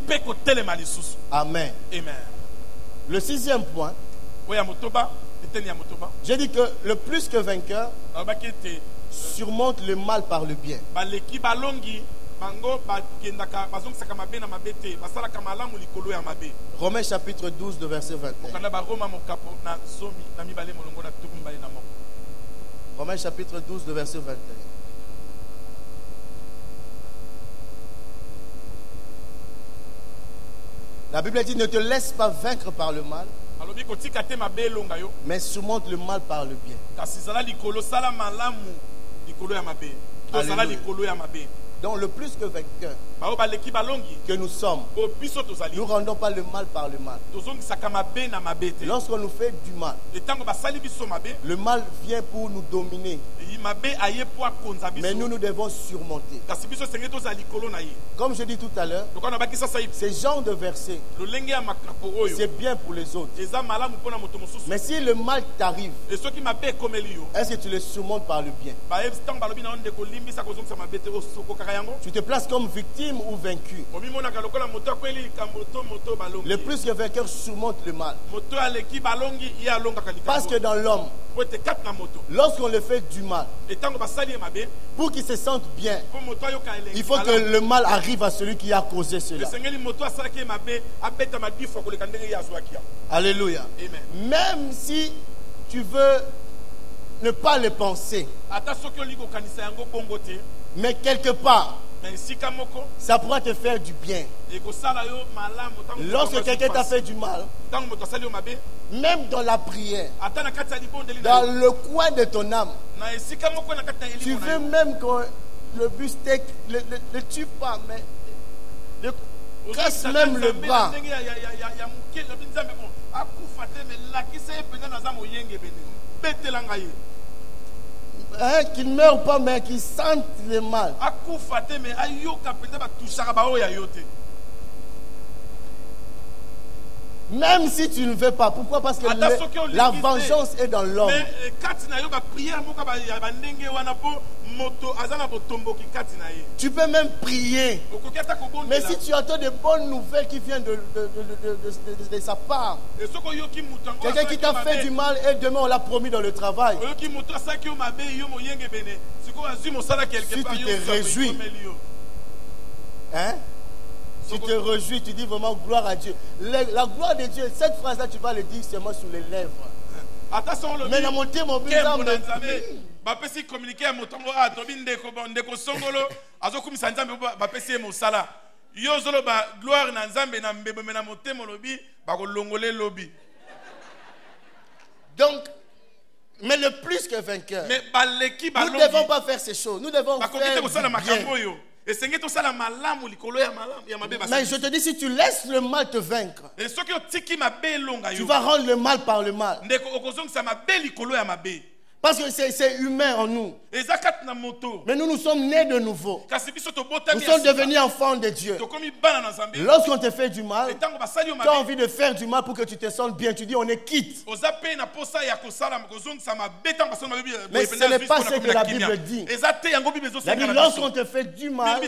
[SPEAKER 1] Amen. Le sixième point, j'ai dit que le plus que vainqueur surmonte le mal par le bien. Romains chapitre 12 de verset 21. Romains chapitre 12 de verset 21. La Bible dit, ne te laisse pas vaincre par le mal, mais surmonte le mal par le bien. Alléluia.
[SPEAKER 2] Donc le plus que vainqueur que nous sommes, nous ne rendons pas le mal par le mal. Lorsqu'on nous fait du mal, le mal vient pour nous dominer. Mais nous devons surmonter. Comme je dis tout à l'heure, ces genres de versets, c'est bien pour les autres. Mais si le mal t'arrive, est-ce que tu le surmontes par le bien? Tu te places comme victime ou vaincu? Le plus que vainqueur surmonte le mal. Parce que dans l'homme, lorsqu'on le fait du mal, pour qu'il se sente bien, il faut que le mal arrive à celui qui a causé cela. Alléluia. Même si tu veux ne pas le penser, mais quelque part, ça pourra te faire du bien. Lorsque quelqu'un t'a fait du mal, même dans la prière, dans le coin de ton âme, tu veux même que le beefsteak ne tue pas, mais le casse même le bras. Qu'il ne meure pas, mais qu'il sente le mal. Même si tu ne veux pas. Pourquoi? Parce que la vengeance est dans l'homme. Tu peux même prier. Mais si tu attends de bonnes nouvelles qui viennent de sa part, quelqu'un qui t'a fait du mal et demain on l'a promis dans le travail, si tu te réjouis, tu te réjouis, tu dis vraiment gloire à Dieu. La gloire de Dieu, cette phrase-là, tu vas le dire seulement sur les lèvres. Mais dans mon thème, mon
[SPEAKER 4] bapesi communiquer à motongo a tobi ndeko songolo azokumisa nzambe bapesi mosala yo zolo ba gloire na nzambe na mbebo mena motemo lobi ba ko longole lobi.
[SPEAKER 2] Donc mais le plus que vainqueur, nous ne devons pas faire ces choses, nous devons faire bien. Mais je te dis, si tu laisses le mal te vaincre, tu vas rendre le mal par le mal. Parce que c'est humain en nous. Mais nous sommes nés de nouveau. Nous sommes devenus enfants de Dieu. Lorsqu'on te fait du mal, tu as envie de faire du mal pour que tu te sentes bien. Tu dis on est quitte. Mais ce n'est pas ce que la Bible dit. La Bible, lorsqu'on te fait du mal,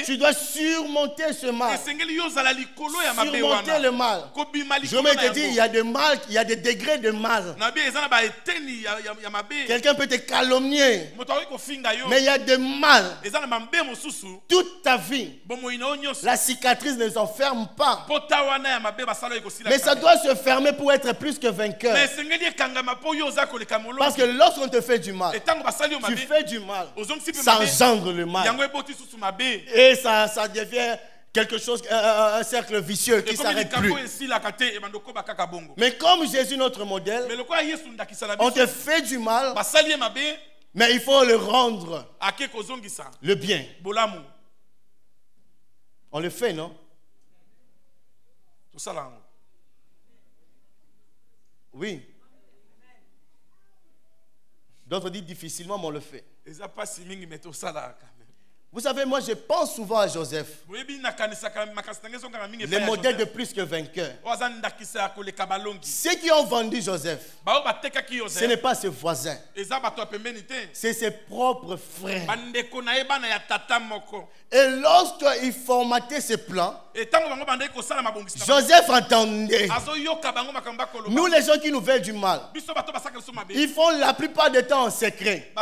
[SPEAKER 2] tu dois surmonter ce mal. Surmonter le mal. Je me dis, il y a des mal, il y a des degrés de mal. Quelqu'un peut te calomnier, mais il y a des mal. Toute ta vie, la cicatrice ne s'enferme pas. Mais ça doit se fermer pour être plus que vainqueur. Parce que lorsqu'on te fait du mal, tu fais du mal, ça engendre le mal. Et ça devient quelque chose, un cercle vicieux qui ne s'arrête plus. Mais comme Jésus notre modèle, on te fait du mal, mais il faut le rendre le bien. On le fait, non? Oui. D'autres disent difficilement, mais on le fait. Vous savez, moi je pense souvent à Joseph, le modèle de plus que vainqueur. Ceux qui ont vendu Joseph, ce n'est pas ses voisins, c'est ses propres frères. Et lorsqu'il formatait ses plans, Joseph entendait. Nous les gens qui nous veulent du mal, ils font la plupart du temps en secret.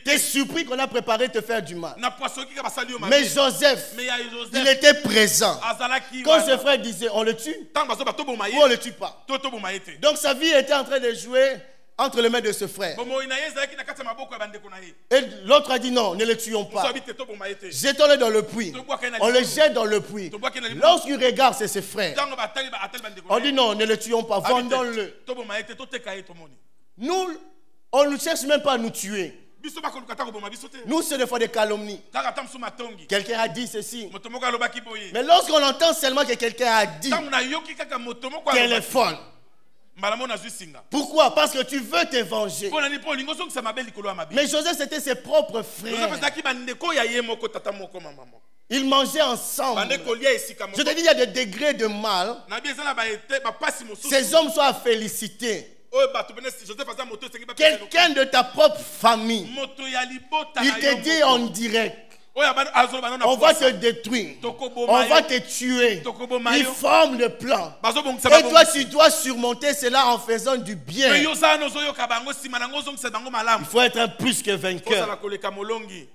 [SPEAKER 2] Tu es surpris qu'on a préparé te faire du mal. Mais Joseph, il était présent. Quand ses frères disaient on le tue ou on le tue pas. Donc sa vie était en train de jouer entre les mains de ce frère. Et l'autre a dit non, ne le tuons pas. Jetons-le dans le puits. On le jette dans le puits. Lorsqu'il regarde, c'est ses frères. On dit non, ne le tuons pas, vendons-le. Nous, on ne cherche même pas à nous tuer. Nous, c'est des fois des calomnies. Quelqu'un a dit ceci. Mais lorsqu'on entend seulement que quelqu'un a dit qu'elle est folle. Pourquoi? Parce que tu veux te venger. Mais Joseph, c'était ses propres frères. Ils mangeaient ensemble. Je te dis, il y a des degrés de mal. Ces hommes sont à féliciter. Quelqu'un de ta propre famille, il te dit en direct, on va te détruire, on va te tuer. Ils forment le plan. Et toi, tu dois surmonter cela en faisant du bien. Il faut être un plus que vainqueur.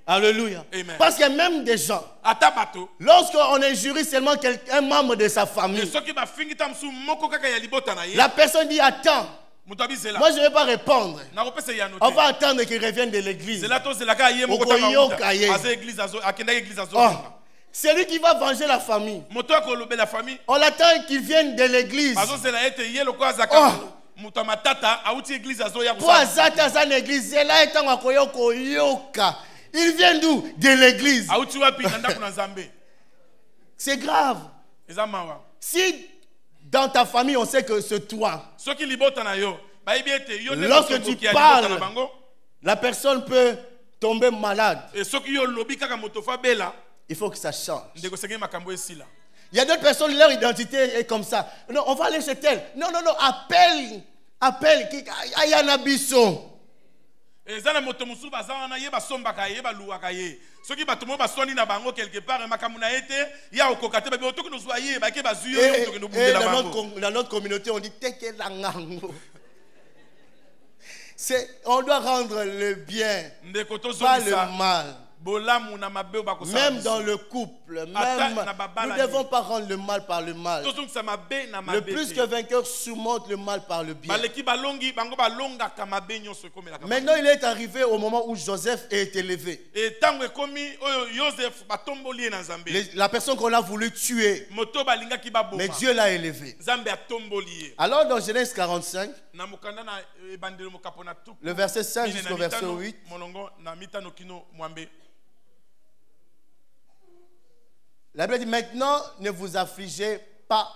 [SPEAKER 2] Alléluia. Parce qu'il y a même des gens, lorsqu'on injurie seulement un membre de sa famille, la personne dit attends. Moi, je ne vais pas répondre. On va attendre qu'il revienne de l'église. C'est lui qui va venger la famille. On l'attend qu'il vienne de l'église. Il vient d'où? De l'église. C'est grave. Si dans ta famille, on sait que c'est toi. Lorsque tu parles, la personne peut tomber malade. Il faut que ça change. Il y a d'autres personnes, leur identité est comme ça. Non, on va aller chez elle. Non, appelle. Ayanabiso. Dans notre communauté, on dit on doit rendre le bien, pas le mal. Même dans le couple, nous ne devons pas rendre le mal par le mal. Le plus que vainqueur surmonte le mal par le bien. Maintenant, il est arrivé au moment où Joseph est élevé. La personne qu'on a voulu tuer, mais Dieu l'a élevé. Alors dans Genèse 45, le verset 5 jusqu'au verset 8, la Bible dit maintenant ne vous affligez pas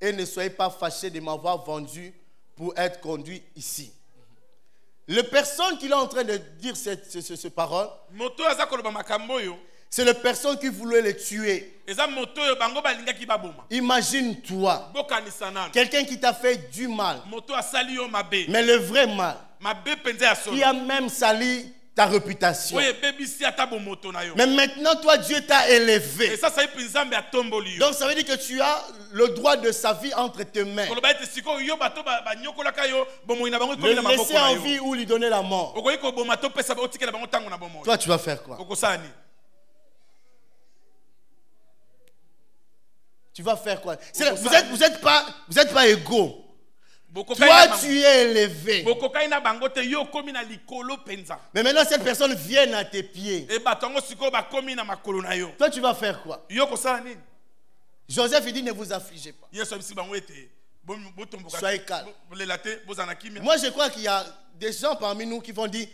[SPEAKER 2] et ne soyez pas fâchés de m'avoir vendu pour être conduit ici. La personne qui est en train de dire cette parole, c'est la personne qui voulait le tuer. Imagine-toi, quelqu'un qui t'a fait du mal, mais le vrai mal, qui a même sali ta réputation. Mais maintenant, toi, Dieu t'a élevé. Donc, ça veut dire que tu as le droit de sa vie entre tes mains. Le laisser en vie ou lui donner la mort. Toi, tu vas faire quoi? Tu vas faire quoi? Vous n'êtes pas égaux. Toi, tu es élevé. Mais maintenant, cette personne vient à tes pieds. Toi, tu vas faire quoi? Joseph, il dit, ne vous affligez pas. Soyez calme. Moi, je crois qu'il y a des gens parmi nous qui vont dire,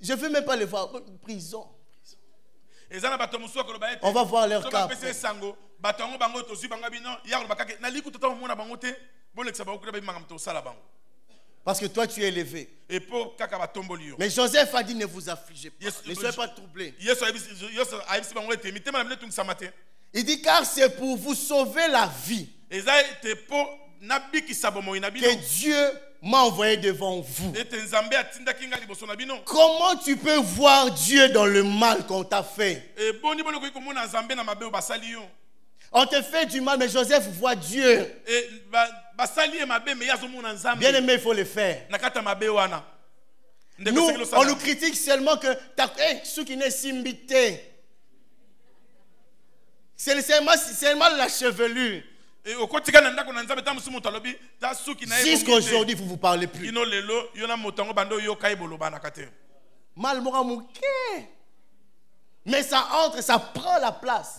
[SPEAKER 2] je ne veux même pas les voir. Prison. On va voir leur cas. Parce que toi tu es élevé. Mais Joseph a dit ne vous affligez pas. Ne soyez pas troublés. Il dit car c'est pour vous sauver la vie que Dieu m'a envoyé devant vous. Comment tu peux voir Dieu dans le mal qu'on t'a fait? On te fait du mal, mais Joseph voit Dieu. Bien aimé, il faut le faire. Nous, on nous critique seulement que ceux qui n'est simbité. C'est seulement la chevelure. Jusqu'aujourd'hui, vous ne vous parlez plus. Mal Mais ça entre, ça prend la place.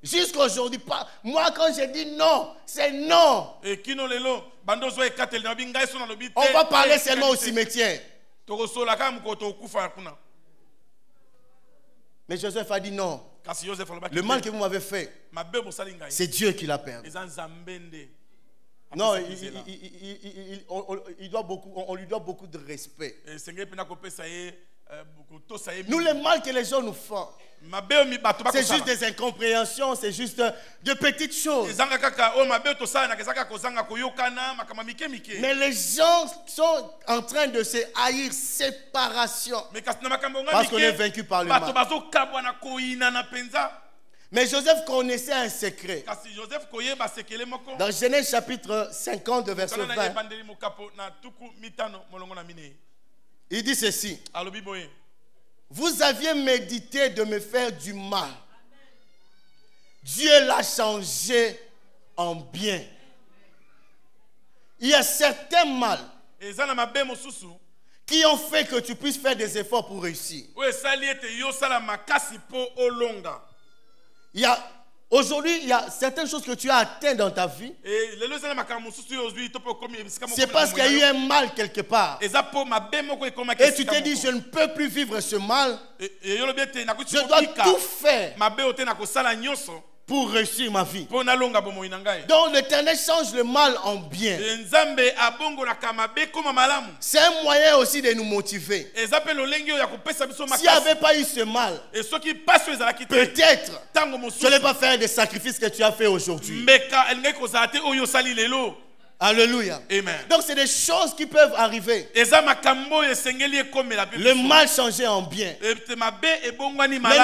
[SPEAKER 2] Jusqu'à aujourd'hui, moi quand j'ai dit non, c'est non. On va parler seulement au cimetière. Mais Joseph a dit non. Le mal que vous m'avez fait, c'est Dieu qui l'a permis. Non, on lui doit beaucoup de respect. Nous, le mal que les gens nous font, c'est juste des incompréhensions, c'est juste de petites choses. Mais les gens sont en train de se haïr séparation parce qu'on est vaincu par le mal. Mais Joseph connaissait un secret. Dans Genèse chapitre 50, verset 20, il dit ceci. Vous aviez médité de me faire du mal. Dieu l'a changé en bien. Il y a certains mal qui ont fait que tu puisses faire des efforts pour réussir. Aujourd'hui, il y a certaines choses que tu as atteintes dans ta vie. C'est parce qu'il y a eu un mal quelque part. Et tu t'es dit, je ne peux plus vivre ce mal. Je dois tout faire pour réussir ma vie. Donc l'Éternel change le mal en bien. C'est un moyen aussi de nous motiver. S'il n'y avait pas eu ce mal, peut-être je n'allais pas faire des sacrifices que tu as fait aujourd'hui. Alléluia. Amen. Donc c'est des choses qui peuvent arriver. Le mal changé en bien. Mais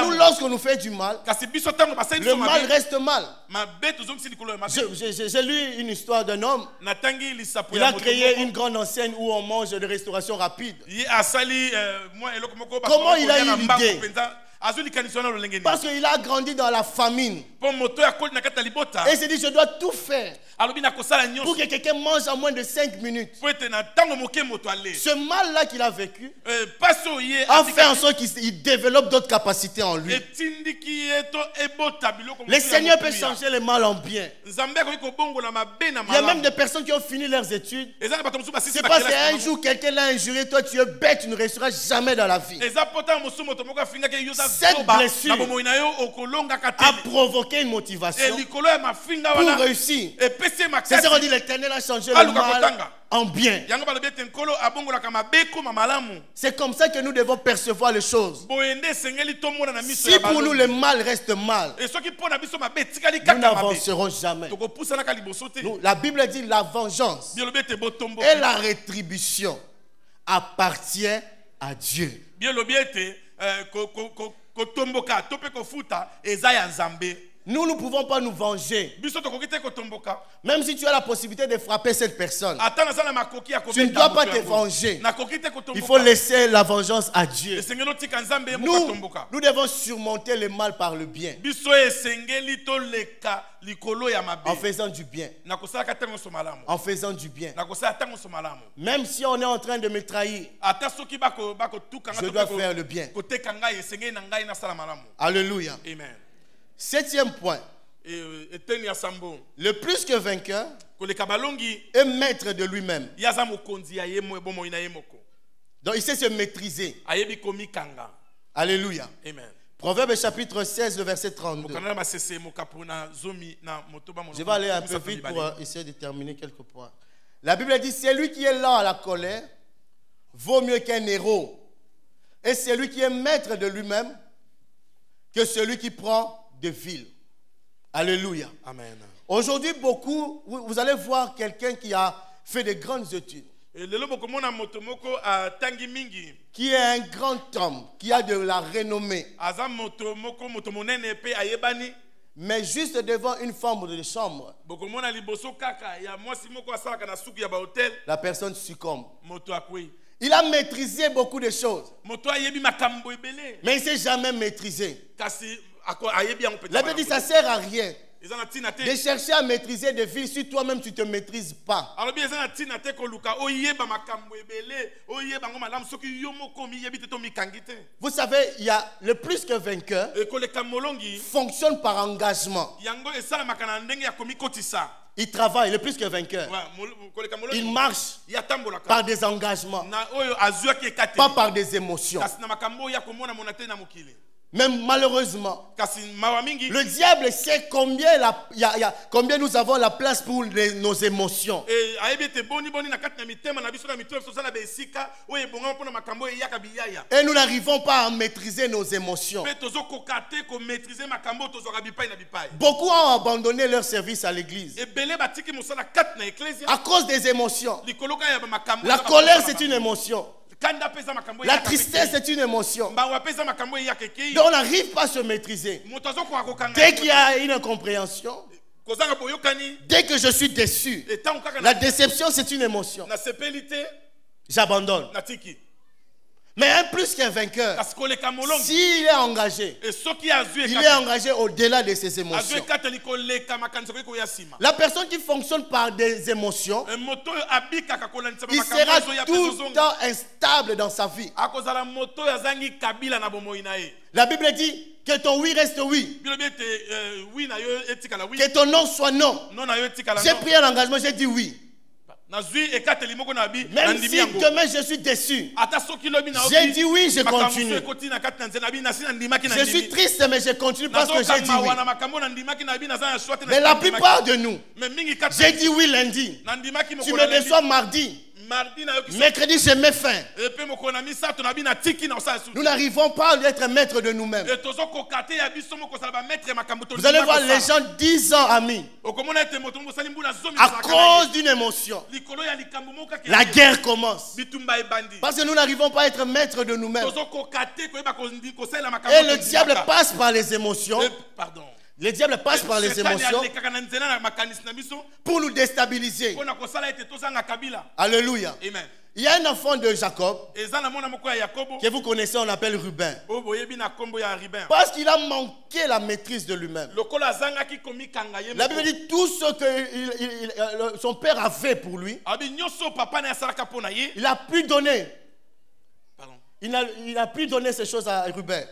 [SPEAKER 2] nous, lorsqu'on nous fait du mal, le mal reste mal. J'ai lu une histoire d'un homme. Il a créé une grande enseigne où on mange de restauration rapide. Comment il a eu l'idée? Parce qu'il a grandi dans la famine. Et il s'est dit, je dois tout faire pour que quelqu'un mange en moins de 5 minutes. Ce mal-là qu'il a vécu a fait en sorte qu'il développe d'autres capacités en lui. Le Seigneur peut changer le mal en bien. Il y a même des personnes qui ont fini leurs études. C'est parce qu'un jour quelqu'un l'a injurié, toi tu es bête, tu ne réussiras jamais dans la vie. Cette blessure a provoqué une motivation pour réussir. C'est ça qu'on dit, l'Éternel a changé le mal en bien. C'est comme ça que nous devons percevoir les choses. Si pour nous le mal reste mal, nous n'avancerons jamais. La Bible dit la vengeance et la rétribution appartient à Dieu. Nous ne pouvons pas nous venger. Même si tu as la possibilité de frapper cette personne, tu ne dois pas te venger. Il faut laisser la vengeance à Dieu. Nous devons surmonter le mal par le bien. En faisant du bien. En faisant du bien. Même si on est en train de me trahir, je dois faire le bien. Alléluia. Amen. 7e point. Le plus que vainqueur est maître de lui-même. Donc il sait se maîtriser. Alléluia. Amen. Proverbe chapitre 16, le verset 32. Je vais aller un peu vite pour essayer de terminer quelques points. La Bible dit, celui qui est lent à la colère vaut mieux qu'un héros. Et celui qui est maître de lui-même que celui qui prend de ville. Alléluia. Amen. Aujourd'hui, beaucoup, vous allez voir quelqu'un qui a fait de grandes études, qui est un grand homme, qui a de la renommée, mais juste devant une femme de chambre, la personne succombe. Il a maîtrisé beaucoup de choses, mais il ne s'est jamais maîtrisé. La Bible dit ça ne sert à rien de chercher à maîtriser des villes si toi-même tu ne te maîtrises pas. Vous savez, il y a le plus que vainqueur fonctionne par engagement. Il travaille, le plus que vainqueur. Il marche par des engagements, pas par des émotions. Même malheureusement, le diable sait combien nous avons la place pour nos émotions. Et nous n'arrivons pas à maîtriser nos émotions. Beaucoup ont abandonné leur service à l'église à cause des émotions. La colère, c'est une émotion. La tristesse est une émotion. Donc on n'arrive pas à se maîtriser. Dès qu'il y a une incompréhension, dès que je suis déçu, la déception c'est une émotion. J'abandonne. Mais un plus qu'un vainqueur, s'il est engagé, il est engagé au-delà de ses émotions. La personne qui fonctionne par des émotions, il sera tout le temps instable dans sa vie. La Bible dit que ton oui reste oui, que ton non soit non. J'ai pris un engagement, j'ai dit oui. Même si demain je suis déçu, j'ai dit oui, je continue. Je suis triste, mais je continue parce que j'ai dit oui. Mais la plupart de nous, j'ai dit oui lundi, tu me déçois mardi, mercredi je mets fin. Nous n'arrivons pas à être maîtres de nous-mêmes. Vous allez voir les gens 10 ans amis à cause d'une émotion. La guerre commence parce que nous n'arrivons pas à être maîtres de nous-mêmes. Et le diable passe par les émotions. Le diable passe par les émotions pour nous déstabiliser. Alléluia. Il y a un enfant de Jacob que vous connaissez, on l'appelle Ruben. Parce qu'il a manqué la maîtrise de lui-même. La Bible dit tout ce que son père a fait pour lui, il a pu donner. Il a pu donner ces choses à Ruben.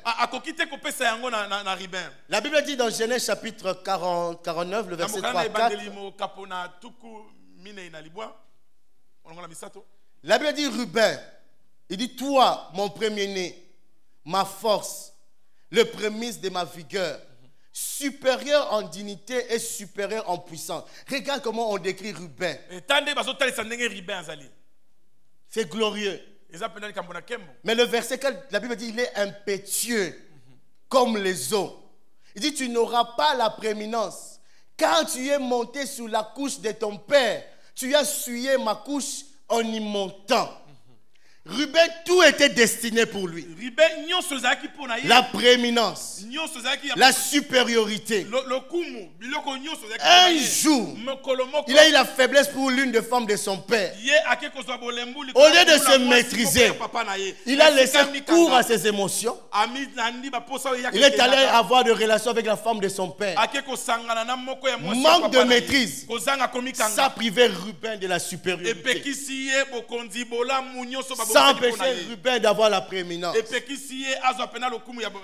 [SPEAKER 2] La Bible dit dans Genèse chapitre 49, le verset 3 à 4. La Bible dit Ruben, il dit toi, mon premier-né, ma force, le prémisse de ma vigueur, supérieur en dignité et supérieur en puissance. Regarde comment on décrit Ruben. C'est glorieux. Mais le verset que la Bible dit, il est impétueux comme les eaux. Il dit, tu n'auras pas la prééminence. Quand tu es monté sur la couche de ton père, tu as essuyé ma couche en y montant. Ruben, tout était destiné pour lui. La prééminence, la supériorité. Un jour, il a eu la faiblesse pour l'une des femmes de son père. Au lieu de se maîtriser, il a laissé cours à ses émotions. Il est allé avoir des relations avec la femme de son père. Manque de maîtrise, ça privait Ruben de la supériorité. Ça empêchait Ruben d'avoir la prééminence.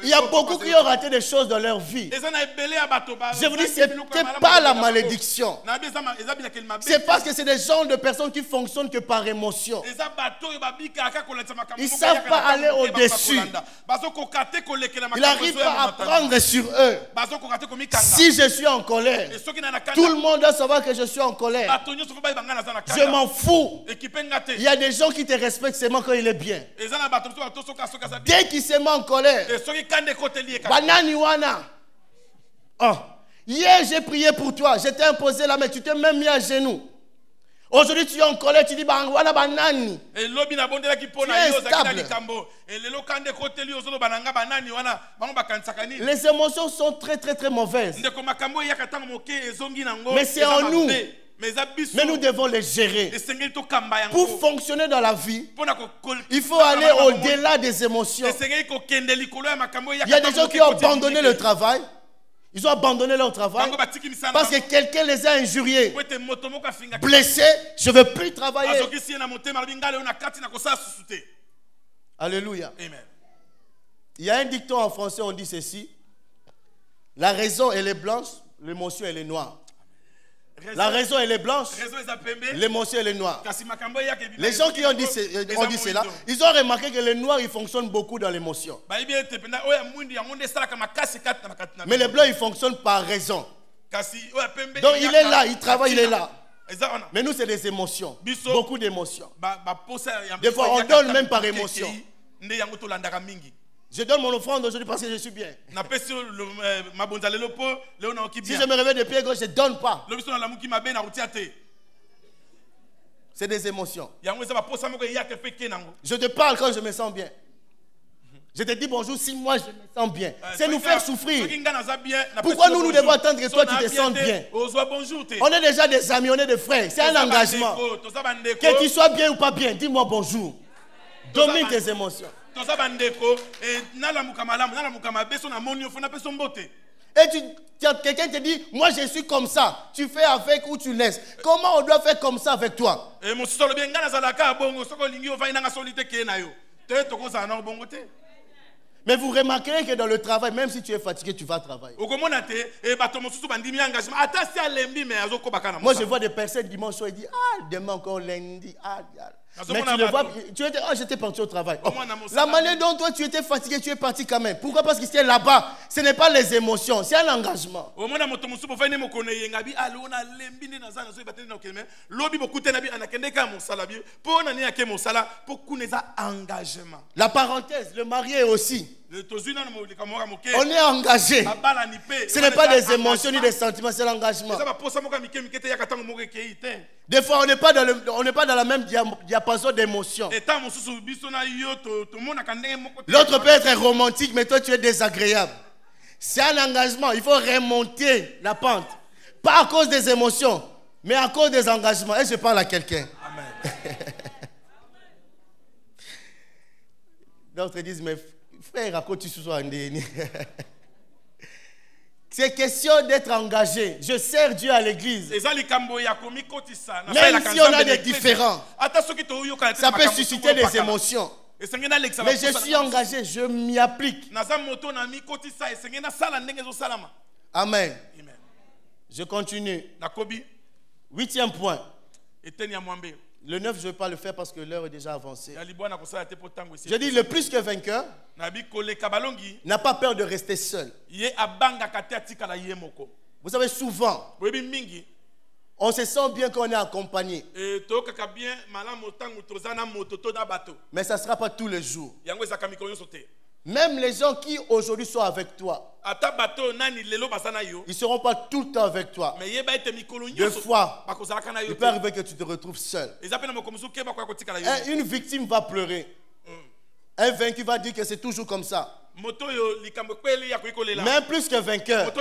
[SPEAKER 2] Il y a beaucoup qui ont raté des choses dans leur vie. Je vous dis, ce n'est pas la malédiction. C'est parce que c'est des gens de personnes qui fonctionnent que par émotion. Ils ne savent pas aller au-dessus. Ils n'arrivent pas à prendre sur eux. Si je suis en colère, tout le monde doit savoir que je suis en colère. Je m'en fous. Il y a des gens qui te respectent seulement quand il est bien. Dès qu'il se met en colère, banani wana. Oh, hier j'ai prié pour toi, je t'ai imposé la main, tu t'es même mis à genoux. Aujourd'hui tu es en colère, tu dis wana banani. Tu es instable. Les émotions sont très très très mauvaises. Mais c'est en nous. Mais nous devons les gérer. Pour fonctionner dans la vie, il faut aller au-delà des émotions. Il y a des gens qui ont abandonné le travail. Ils ont abandonné leur travail parce que quelqu'un les a injuriés. Blessés, je ne veux plus travailler. Alléluia.
[SPEAKER 4] Amen.
[SPEAKER 2] Il y a un dicton en français, on dit ceci. La raison elle est blanche, l'émotion elle est noire. La raison elle est blanche, l'émotion elle est noire. Les gens qui ont dit cela, ils ont remarqué que les noirs ils fonctionnent beaucoup dans l'émotion. Mais les blancs ils fonctionnent par raison. Donc il est là, il travaille, il est là. Mais nous c'est des émotions, beaucoup d'émotions. Des fois on donne même par émotion. Je donne mon offrande aujourd'hui parce que je suis bien. Si je me réveille de pied gauche, je ne donne pas. C'est des émotions. Je te parle quand je me sens bien. Je te dis bonjour si moi je me sens bien. C'est nous faire souffrir. Pourquoi nous devons attendre que toi tu te sentes bien? On est déjà des amis, on est des frères. C'est un engagement. Que tu sois bien ou pas bien, dis-moi bonjour. Domine tes émotions. Et quelqu'un te dit, moi je suis comme ça. Tu fais avec ou tu laisses. Comment on doit faire comme ça avec toi? Mais vous remarquerez que dans le travail, même si tu es fatigué, tu vas travailler. Moi je vois des personnes dimanche soir, ils disent, ah, demain encore lundi, mais tu le vois, tu étais, j'étais parti au travail. La manière dont toi tu étais fatigué, tu es parti quand même. Pourquoi? Parce que c'était là-bas. Ce n'est pas les émotions, c'est un engagement. La parenthèse, le marié aussi. On est engagé. Ce n'est pas des émotions ni des sentiments, c'est l'engagement. Des fois, on n'est pas dans la même diapason d'émotions. L'autre peut être romantique, mais toi, tu es désagréable. C'est un engagement. Il faut remonter la pente. Pas à cause des émotions, mais à cause des engagements. Et je parle à quelqu'un. Amen. D'autres disent, mais frère, à quoi tu sois en déni? C'est question d'être engagé. Je sers Dieu à l'église. Même si on a des différends, ça peut susciter des émotions. Mais je suis engagé, je m'y applique. Amen. Je continue. 8e point. Le 9, je ne vais pas le faire parce que l'heure est déjà avancée. Je dis, le plus que vainqueur n'a pas peur de rester seul. Vous savez, souvent, on se sent bien quand on est accompagné. Mais ça ne sera pas tous les jours. Même les gens qui aujourd'hui sont avec toi, ils ne seront pas tout le temps avec toi. Des fois, il peut arriver que tu te retrouves seul. Une victime va pleurer. Un vaincu va dire que c'est toujours comme ça. Même plus que vainqueur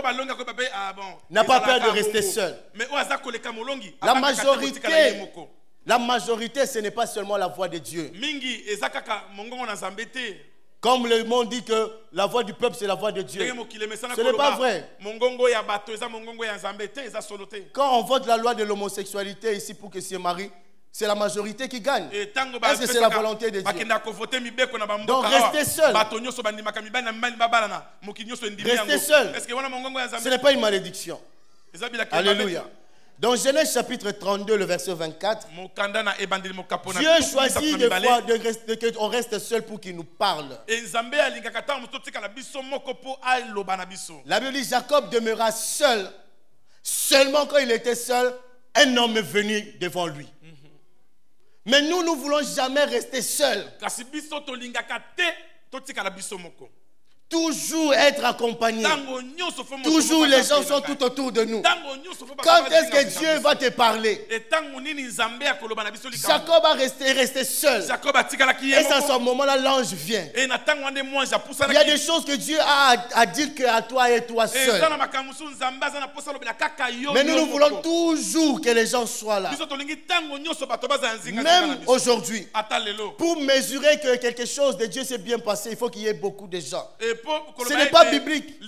[SPEAKER 2] n'a pas peur de rester seul. La majorité, ce n'est pas seulement la voix de Dieu. Comme le monde dit que la voix du peuple c'est la voix de Dieu. Ce n'est pas vrai. Quand on vote la loi de l'homosexualité ici pour que se marie, c'est la majorité qui gagne. Est-ce que c'est la volonté de Dieu? Donc restez seul. Restez seul. Ce n'est pas une malédiction. Alléluia. Dans Genèse chapitre 32, le verset 24, Dieu choisit des fois qu'on reste seul pour qu'il nous parle. La Bible dit Jacob demeura seul. Seulement quand il était seul, un homme est venu devant lui. Mais nous ne voulons jamais rester seuls. Toujours être accompagné. Toujours les gens sont tout autour de nous. Quand est-ce que Dieu va te parler? Jacob a resté seul. Et à ce moment-là, l'ange vient. Il y a des choses que Dieu a à dire à toi et toi seul. Mais nous voulons toujours que les gens soient là. Même aujourd'hui, pour mesurer que quelque chose de Dieu s'est bien passé, il faut qu'il y ait beaucoup de gens. Ce n'est pas biblique.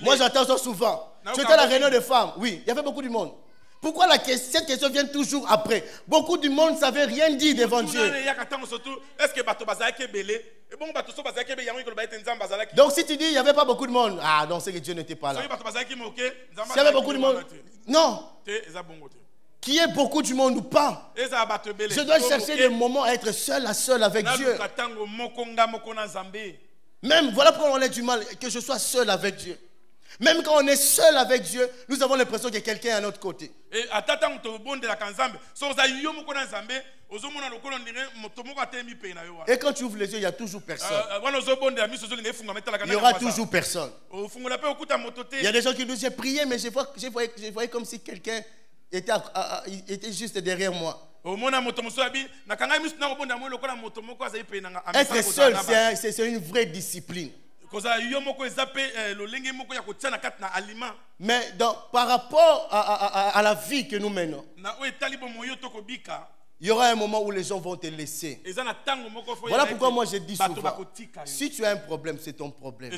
[SPEAKER 2] Moi j'entends ça souvent. J'étais à la réunion des femmes. Oui, il y avait beaucoup de monde. Pourquoi cette question vient toujours après? Beaucoup du monde ne savait rien dire devant Dieu. Donc si tu dis il n'y avait pas beaucoup de monde, ah non, c'est que Dieu n'était pas là. S'il y avait beaucoup de monde, non. Qu'il y ait beaucoup du monde ou pas, je dois chercher des moments à être seul à seul avec Dieu. Même, voilà pourquoi on a du mal, que je sois seul avec Dieu. Même quand on est seul avec Dieu, nous avons l'impression que quelqu'un est à notre côté. Et quand tu ouvres les yeux, il n'y a toujours personne. Il y aura toujours personne. Il y a des gens qui disent, j'ai prié, mais je voyais comme si quelqu'un était juste derrière moi. Être seul, c'est une vraie discipline. Mais par rapport à la vie que nous menons, il y aura un moment où les gens vont te laisser. Voilà pourquoi moi je dis souvent, si tu as un problème, c'est ton problème.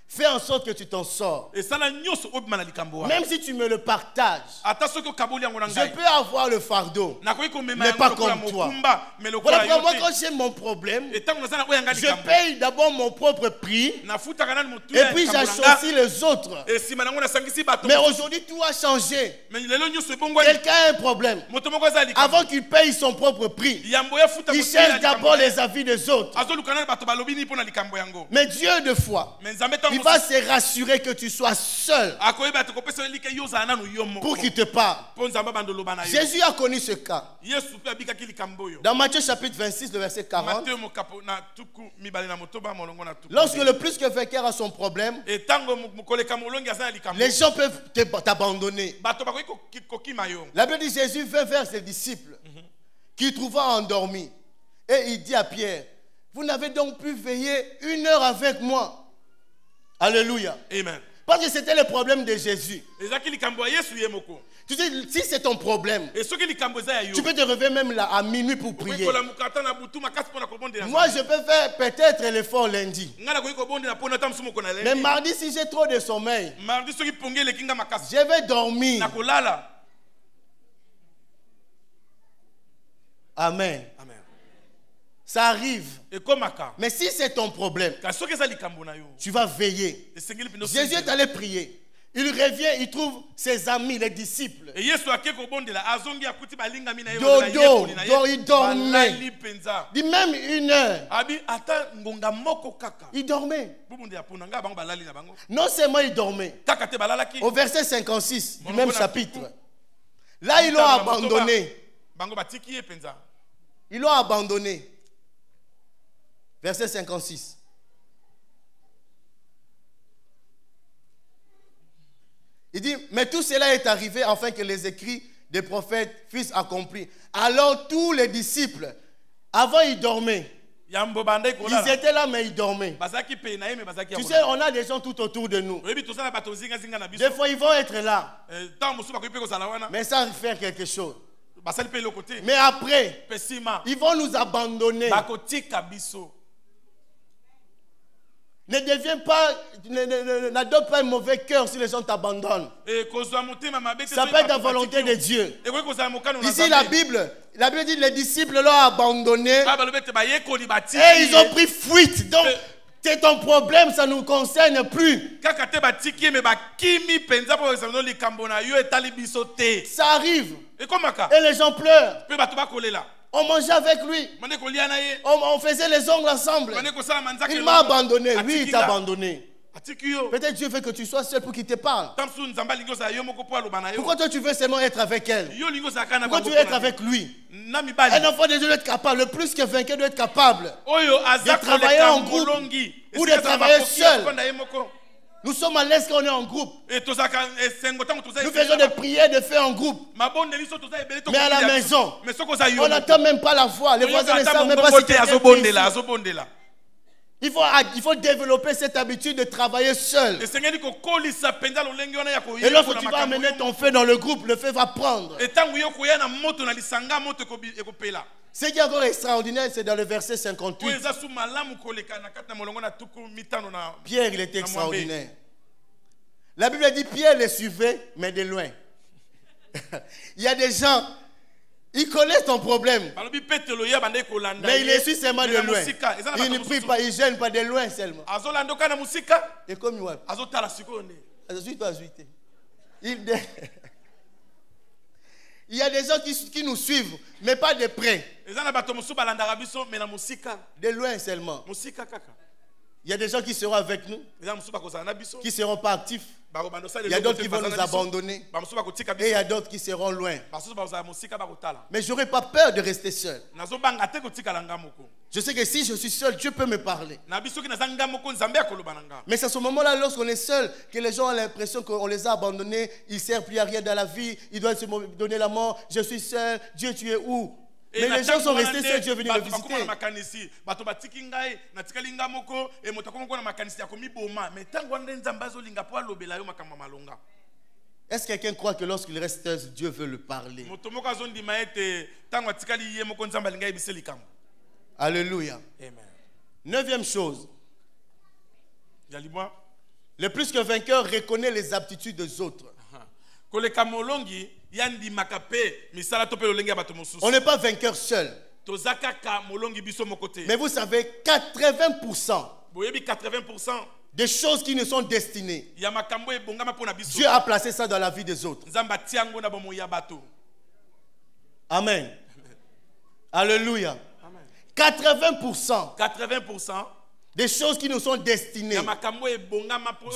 [SPEAKER 2] Fais en sorte que tu t'en sors. Même si tu me le partages, je peux avoir le fardeau, mais pas comme toi. Voilà pourquoi moi quand j'ai mon problème, je paye d'abord mon propre prix et puis j'associe les autres. Mais aujourd'hui tout a changé. Quelqu'un a un problème. Avant qu'il paye son propre prix, il cherche d'abord les avis des autres. Mais Dieu de foi, il va se rassurer que tu sois seul pour qu'il te parle. Jésus a connu ce cas. Dans Matthieu chapitre 26, le verset 40. Lorsque le plus que vainqueur a son problème, les gens peuvent t'abandonner. La Bible dit Jésus vint vers ses disciples qu'il trouva endormis. Et il dit à Pierre, vous n'avez donc pu veiller 1 heure avec moi. Alléluia. Amen. Parce que c'était le problème de Jésus. Tu sais, si c'est ton problème, tu peux te réveiller même là à minuit pour prier. Moi, je peux faire peut-être l'effort lundi. Mais mardi, si j'ai trop de sommeil, je vais dormir. Amen. Ça arrive. Mais si c'est ton problème, tu vas veiller. Jésus est allé prier. Il revient, il trouve ses amis, les disciples. Dodo, il dormait. Dit même 1 heure. Il dormait. Non seulement il dormait. Au verset 56 du même chapitre. Là, ils l'ont abandonné. Ils l'ont abandonné. Verset 56. Il dit, mais tout cela est arrivé afin que les écrits des prophètes fussent accomplis. Alors tous les disciples, avant ils dormaient. Ils étaient là mais ils dormaient. Tu sais, on a des gens tout autour de nous. Des fois ils vont être là, mais sans faire quelque chose. Mais après, ils vont nous abandonner. Ne deviens pas, n'adopte pas un mauvais cœur si les gens t'abandonnent. Ça peut être la volonté de Dieu. Ici la Bible dit les disciples l'ont abandonné et ils ont pris fuite. Donc c'est ton problème, ça ne nous concerne plus. Ça arrive et les gens pleurent. On mangeait avec lui. On faisait les ongles ensemble. Il m'a abandonné. Oui, il t'a abandonné. Peut-être Dieu veut que tu sois seul pour qu'il te parle. Pourquoi toi tu veux seulement être avec elle? Pourquoi tu veux être avec lui? Un enfant de Dieu doit être capable. Le plus que vainqueur doit être capable de travailler en groupe ou de travailler seul. Nous sommes à l'aise quand on est en groupe. Nous faisons des prières, des faits en groupe. Mais à la maison, on n'entend même pas la voix. Les voisins ne savent même pas si quelqu'un prie. Il faut développer cette habitude de travailler seul. Et lorsque tu vas amener ton feu dans le groupe, le feu va prendre. Ce qui est encore extraordinaire, c'est dans le verset 58. Pierre, il était extraordinaire. La Bible dit Pierre les suivait, mais de loin. Il y a des gens, ils connaissent ton problème, mais ils les suivent seulement de loin. Ils ne prient pas, ils ne gênent pas, de loin seulement. Et comme il y a des gens qui nous suivent, mais pas de près. De loin seulement. Il y a des gens qui seront avec nous, qui ne seront pas actifs. Il y a d'autres qui vont nous abandonner. Et il y a d'autres qui seront loin. Mais je n'aurai pas peur de rester seul. Je sais que si je suis seul, Dieu peut me parler. Mais c'est à ce moment-là, lorsqu'on est seul, que les gens ont l'impression qu'on les a abandonnés. Ils ne servent plus à rien dans la vie. Ils doivent se donner la mort. Je suis seul. Dieu, tu es où? Mais les gens sont restés seuls, Dieu est venu les visiter. Est-ce que quelqu'un croit que lorsqu'il reste seul, Dieu veut le parler? Alléluia. Neuvième chose. Le plus que vainqueur reconnaît les aptitudes des autres. On n'est pas vainqueur seul. Mais vous savez, 80% des choses qui nous sont destinées, Dieu a placé ça dans la vie des autres. Amen. Alléluia. 80% des choses qui nous sont destinées,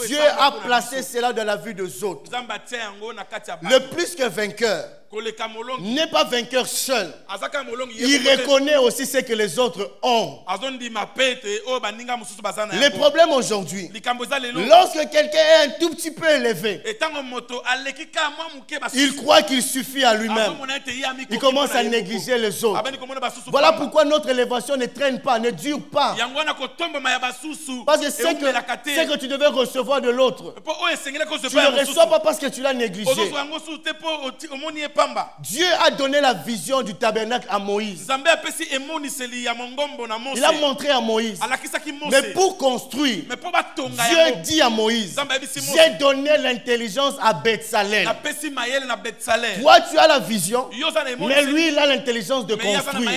[SPEAKER 2] Dieu a placé cela dans la vie des autres. Le plus que vainqueur n'est pas vainqueur seul. Il reconnaît aussi ce que les autres ont. Le problème aujourd'hui, lorsque quelqu'un est un tout petit peu élevé, il croit qu'il suffit à lui-même. Il commence à négliger les autres. Voilà pourquoi notre élévation ne traîne pas, ne dure pas. Parce que ce que tu devais recevoir de l'autre, tu ne le reçois pas parce que tu l'as négligé. Dieu a donné la vision du tabernacle à Moïse. Il a montré à Moïse. Mais pour construire, Dieu dit à Moïse, j'ai donné l'intelligence à Bethsalel. Toi, tu as la vision, mais lui, il a l'intelligence de construire.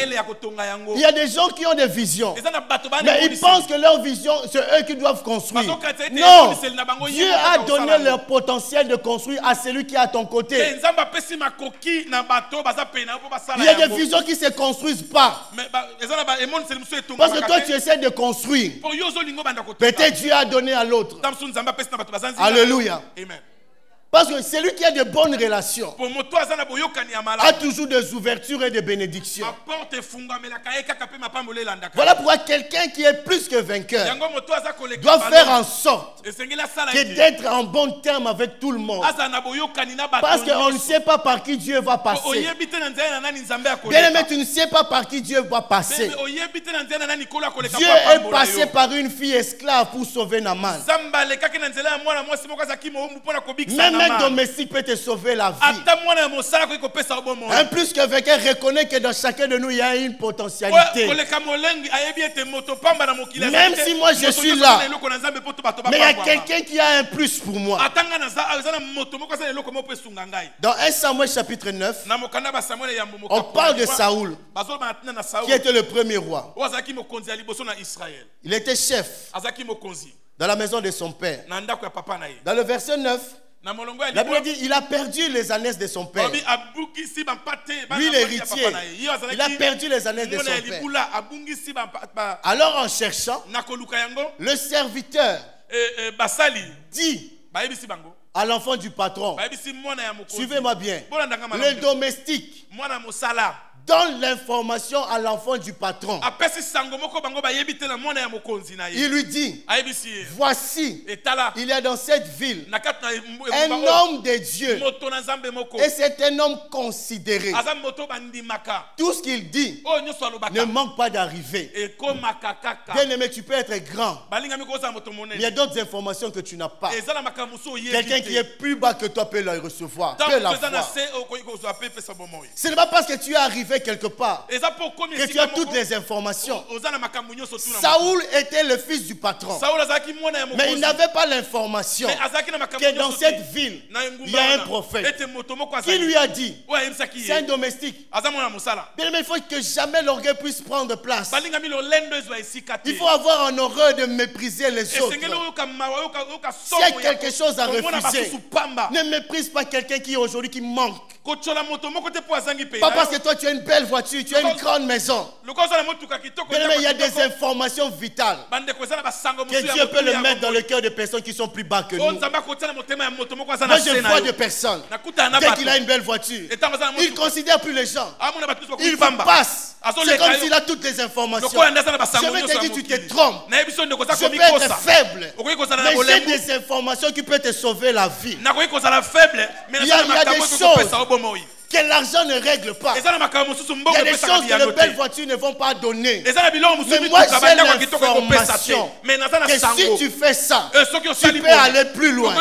[SPEAKER 2] Il y a des gens qui ont des visions, mais ils pensent que leur vision, c'est eux qui doivent construire. Non, Dieu a donné leur potentiel de construire à celui qui est à ton côté. Il y a des visions qui ne se construisent pas. Parce que toi, tu essaies de construire. Peut-être Dieu a donné à l'autre. Alléluia. Amen. Parce que celui qui a de bonnes relations a toujours des ouvertures et des bénédictions. Voilà pourquoi quelqu'un qui est plus que vainqueur doit faire en sorte d'être en bon terme avec tout le monde. Parce qu'on ne sait pas par qui Dieu va passer. Bien aimé, tu ne sais pas par qui Dieu va passer. Dieu est passé par une fille esclave pour sauver Naaman. Même un domestique peut te sauver la vie. Un plus que vainqueur reconnaît que dans chacun de nous il y a une potentialité. Même si moi je suis là, mais il y a quelqu'un qui a un plus pour moi. Dans 1 Samuel chapitre 9, on parle de Saoul, qui était le premier roi. Il était chef dans la maison de son père. Dans le verset 9, la Bible dit il a perdu les ânesse de son père. Lui l'héritier, il a perdu les ânesse de son père. Alors en cherchant, le serviteur dit à l'enfant du patron, suivez-moi bien, le domestique donne l'information à l'enfant du patron. Il lui dit, voici, il y a dans cette ville un homme de Dieu et c'est un homme considéré. Tout ce qu'il dit, ne manque pas d'arriver. Bien-aimé, tu peux être grand. Mais il y a d'autres informations que tu n'as pas. Quelqu'un qui est plus bas que toi peut le recevoir. Que la foi. Ce n'est pas parce que tu es arrivé quelque part que tu as toutes les informations. Saoul était le fils du patron. Mais il n'avait pas l'information que dans cette ville, il y a un prophète qui lui a dit, c'est un domestique. Bien, mais il faut que jamais l'orgueil puisse prendre place. Il faut avoir un horreur de mépriser les autres. S'il y a quelque chose à refuser, ne méprise pas quelqu'un qui aujourd'hui qui manque. Pas parce que toi tu as une belle voiture, tu as une grande maison. Mais il y a des informations vitales que Dieu peut le mettre dans le cœur de personnes qui sont plus bas que nous. Moi je vois de personnes, dès qu'il a une belle voiture, il ne considère plus les gens. Il vous passe. C'est comme s'il a toutes les informations. Je vais te dire, tu te trompes. Je peux être faible, mais j'ai des informations qui peuvent te sauver la vie. Il y a des choses que l'argent ne règle pas. Il y a des choses que les belles voitures ne vont pas donner. Mais moi j'ai l'information que si tu fais ça, tu peux aller plus loin.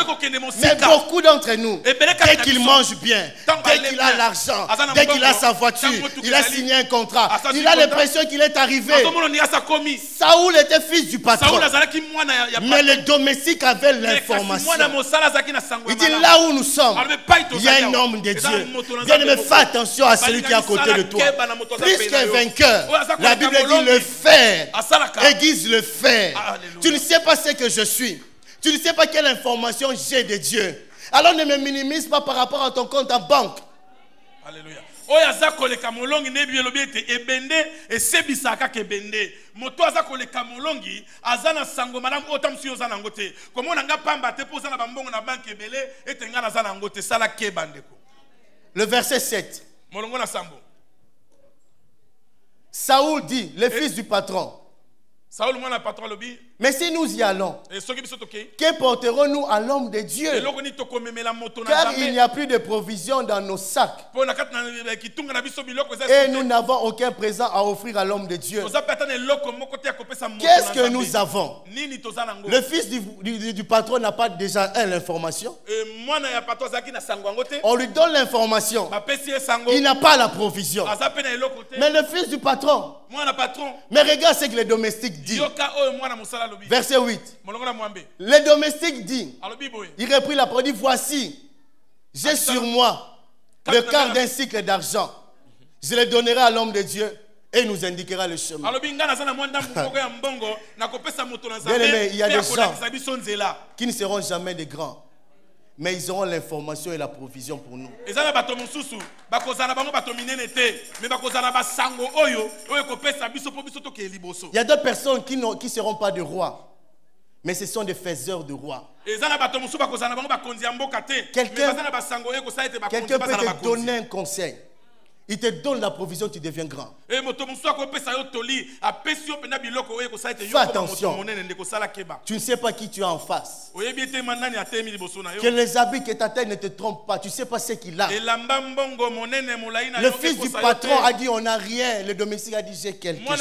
[SPEAKER 2] Mais beaucoup d'entre nous, dès qu'ils mangent bien, dès qu'il a l'argent, dès qu'il a sa voiture, il a signé un contrat, il a l'impression qu'il est arrivé. Saoul était fils du patron, mais le domestique avait l'information. Il dit là où nous sommes, il y a un homme de Dieu. Mais fais attention à celui qui est à côté de toi. Plus qu'un vainqueur, la Bible dit le faire aiguise le faire. Tu ne sais pas ce que je suis. Tu ne sais pas quelle information j'ai de Dieu. Alors ne me minimise pas par rapport à ton compte en banque.
[SPEAKER 4] Alléluia. Oya za koleka molongi nebi elobi ete ebende esebisaka kebende moto aza koleka molongi azana sango malamu otamsi ozana ngote komona nga pamba te po zana bambongo na banque ebele ete nga nazana ngote sala kebandeko.
[SPEAKER 2] Le verset 7.
[SPEAKER 4] Molongo na sambo.
[SPEAKER 2] Saoul dit, le fils du patron.
[SPEAKER 4] Saoul mwana patron lobi.
[SPEAKER 2] Mais si nous y allons, que porterons-nous à l'homme de Dieu? Car il n'y a plus de provisions dans nos sacs. Et nous n'avons aucun présent à offrir à l'homme de Dieu. Qu'est-ce que nous avons? Le fils du patron n'a pas déjà l'information. On lui donne l'information. Il n'a pas la provision. Mais le fils du patron. Mais regarde ce que le domestique dit. Verset 8. Le domestique dit, il reprit la parole, dit, voici, j'ai sur moi le quart d'un cycle d'argent. Je le donnerai à l'homme de Dieu et il nous indiquera le chemin. Bien-aimé, il y a des gens qui ne seront jamais des grands, mais ils auront l'information et la provision pour nous. Il y a d'autres personnes qui ne seront pas des rois, mais ce sont des faiseurs de rois. Quelqu'un peut te donner un conseil. Il te donne la provision, tu deviens grand. Fais attention. Tu ne sais pas qui tu as en face. Que les habits que ta tête ne te trompent pas. Tu ne sais pas ce qu'il a. Le fils du patron a dit on n'a rien. Le domestique a dit j'ai quelque chose.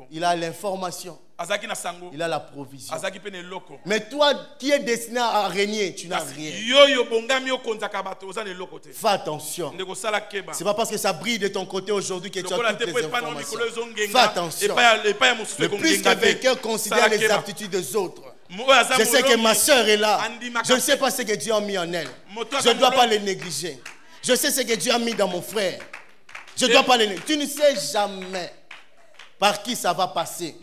[SPEAKER 2] Il a l'information. Il a la provision. Mais toi qui es destiné à régner, tu n'as rien. Fais attention. C'est pas parce que ça brille de ton côté aujourd'hui que tu as toutes les informations. Fais attention. Le plus qu'un vainqueur considère les aptitudes des autres. Je sais que ma soeur est là. Je ne sais pas ce que Dieu a mis en elle. Je ne dois pas les négliger. Je sais ce que Dieu a mis dans mon frère. Je ne dois pas les négliger. Tu ne sais jamais par qui ça va passer.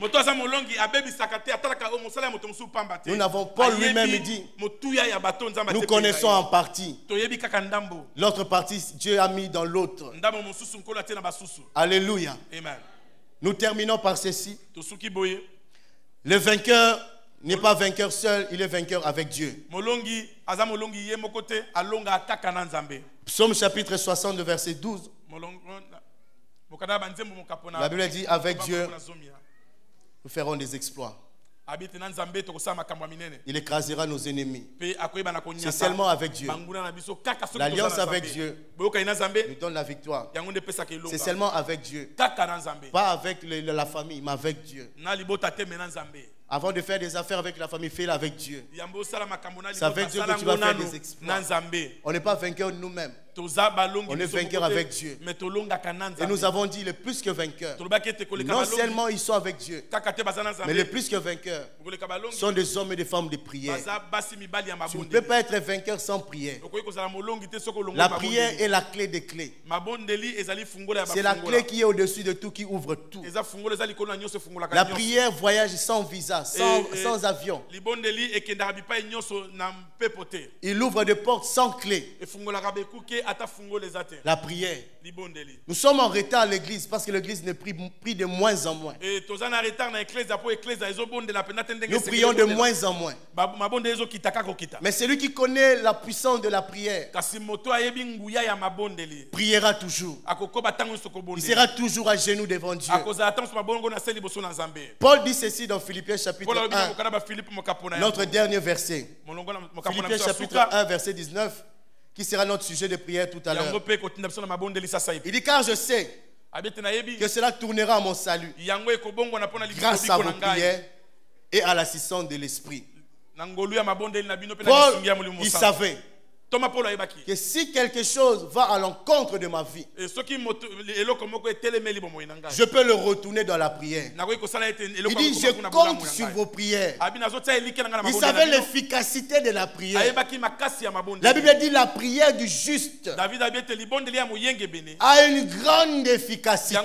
[SPEAKER 2] Nous n'avons pas lui-même dit. Nous connaissons en partie. L'autre partie, Dieu a mis dans l'autre. Alléluia.
[SPEAKER 4] Amen.
[SPEAKER 2] Nous terminons par ceci. Le vainqueur n'est pas vainqueur seul, il est vainqueur avec Dieu. Psaume chapitre 60, verset 12. La Bible dit, avec Dieu, nous ferons des exploits. Il écrasera nos ennemis. C'est seulement avec Dieu. L'alliance avec Dieu nous donne la victoire. C'est seulement avec Dieu. Pas avec la famille, mais avec Dieu. Avant de faire des affaires avec la famille, fais-le avec Dieu. C'est avec Dieu que tu vas faire des exploits. On n'est pas vainqueur nous-mêmes. On est vainqueur avec Dieu. Et nous avons dit, les plus que vainqueurs, non seulement ils sont avec Dieu, mais les plus que vainqueurs sont des hommes et des femmes de prière. Tu ne peux pas être vainqueur sans prière. La prière est la clé des clés. C'est la clé qui est au-dessus de tout, qui ouvre tout. La prière voyage sans visa, sans avion. Il ouvre des portes sans clé. La prière. Nous sommes en retard à l'église parce que l'église ne prie de moins en moins. Nous prions de moins en moins. Mais celui qui connaît la puissance de la prière priera toujours. Il sera toujours à genoux devant Dieu. Paul dit ceci dans Philippiens chapitre 1, notre dernier verset. Philippiens chapitre 1 verset 19, qui sera notre sujet de prière tout à l'heure. Il dit, car je sais que cela tournera à mon salut grâce à vos prières et à l'assistance de l'Esprit. Paul, il savait que si quelque chose va à l'encontre de ma vie, je peux le retourner dans la prière. Il dit, je compte sur vos prières. Il savait l'efficacité de la prière. La Bible dit, la prière du juste a une grande efficacité.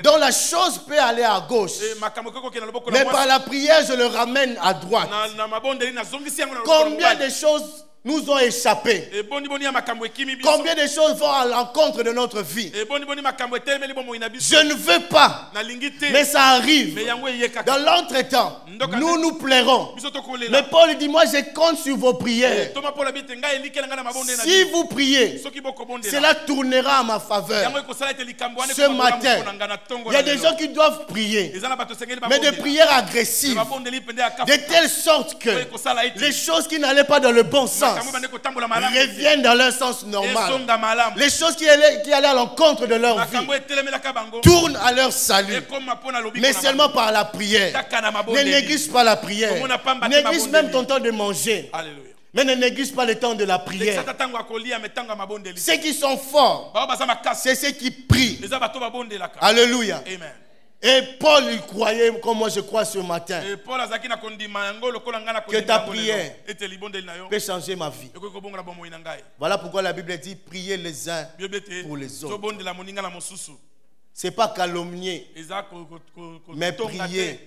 [SPEAKER 2] Donc la chose peut aller à gauche, mais par la prière, je le ramène à droite. Combien de choses nous ont échappé? Combien de choses vont à l'encontre de notre vie? Je ne veux pas, mais ça arrive. Dans l'entretemps, nous plairons. Mais Paul dit, moi je compte sur vos prières. Si vous priez, cela tournera à ma faveur. Ce matin, il y a des gens qui doivent prier, mais des prières agressives, de telle sorte que les choses qui n'allaient pas dans le bon sens reviennent dans leur sens normal. Les choses qui allaient à l'encontre de leur vie tournent à leur salut, mais seulement par la prière. Ne néglige pas la prière. Néglige même ton temps de manger. Mais ne néglige pas le temps de la prière. Ceux qui sont forts, c'est ceux qui prient. Alléluia. Amen. Et Paul, il croyait, comme moi je crois ce matin, que ta prière peut changer ma vie. Voilà pourquoi la Bible dit, priez les uns pour les autres. Ce n'est pas calomnier, mais prier.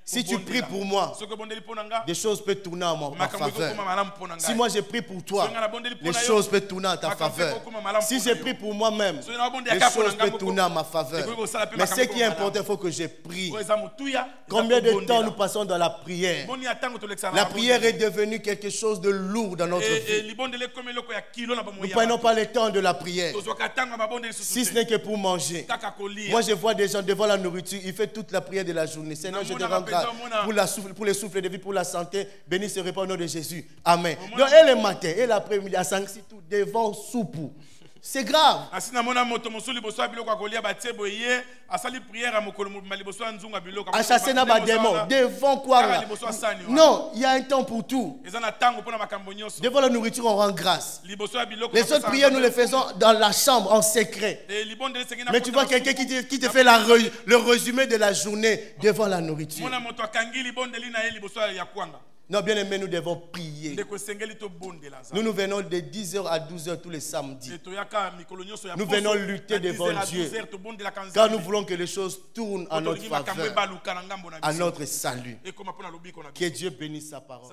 [SPEAKER 2] Si tu pries pour moi, des choses peuvent tourner en ma faveur. Si moi je prie pour toi, les choses peuvent tourner en ta faveur. Si je prie pour moi-même, les choses peuvent tourner en ma faveur. Mais ce qui est important, il faut que je prie. Combien de temps nous passons dans la prière? La prière est devenue quelque chose de lourd dans notre vie. Nous ne prenons pas le temps de la prière, si ce n'est que pour manger. Moi je vois des gens devant la nourriture, ils font toute la prière de la journée. Seigneur, je te rends grâce pour le souffle de vie, pour la santé. Béni se répand au nom de Jésus. Amen. Donc, et le matin, et l'après-midi, à 5-6 tout devant soupe. C'est grave. À chasser des démons. Devant quoi? Non, il y a un temps pour tout. Devant la nourriture, on rend grâce. Les autres prières, nous les faisons dans la chambre, en secret. Mais tu vois quelqu'un qui te fait le résumé de la journée devant la nourriture. Non, bien aimé, nous devons prier. Nous venons de 10h à 12h tous les samedis. Nous venons lutter devant Dieu, car nous voulons que les choses tournent à notre faveur, à notre salut. Que Dieu bénisse sa parole.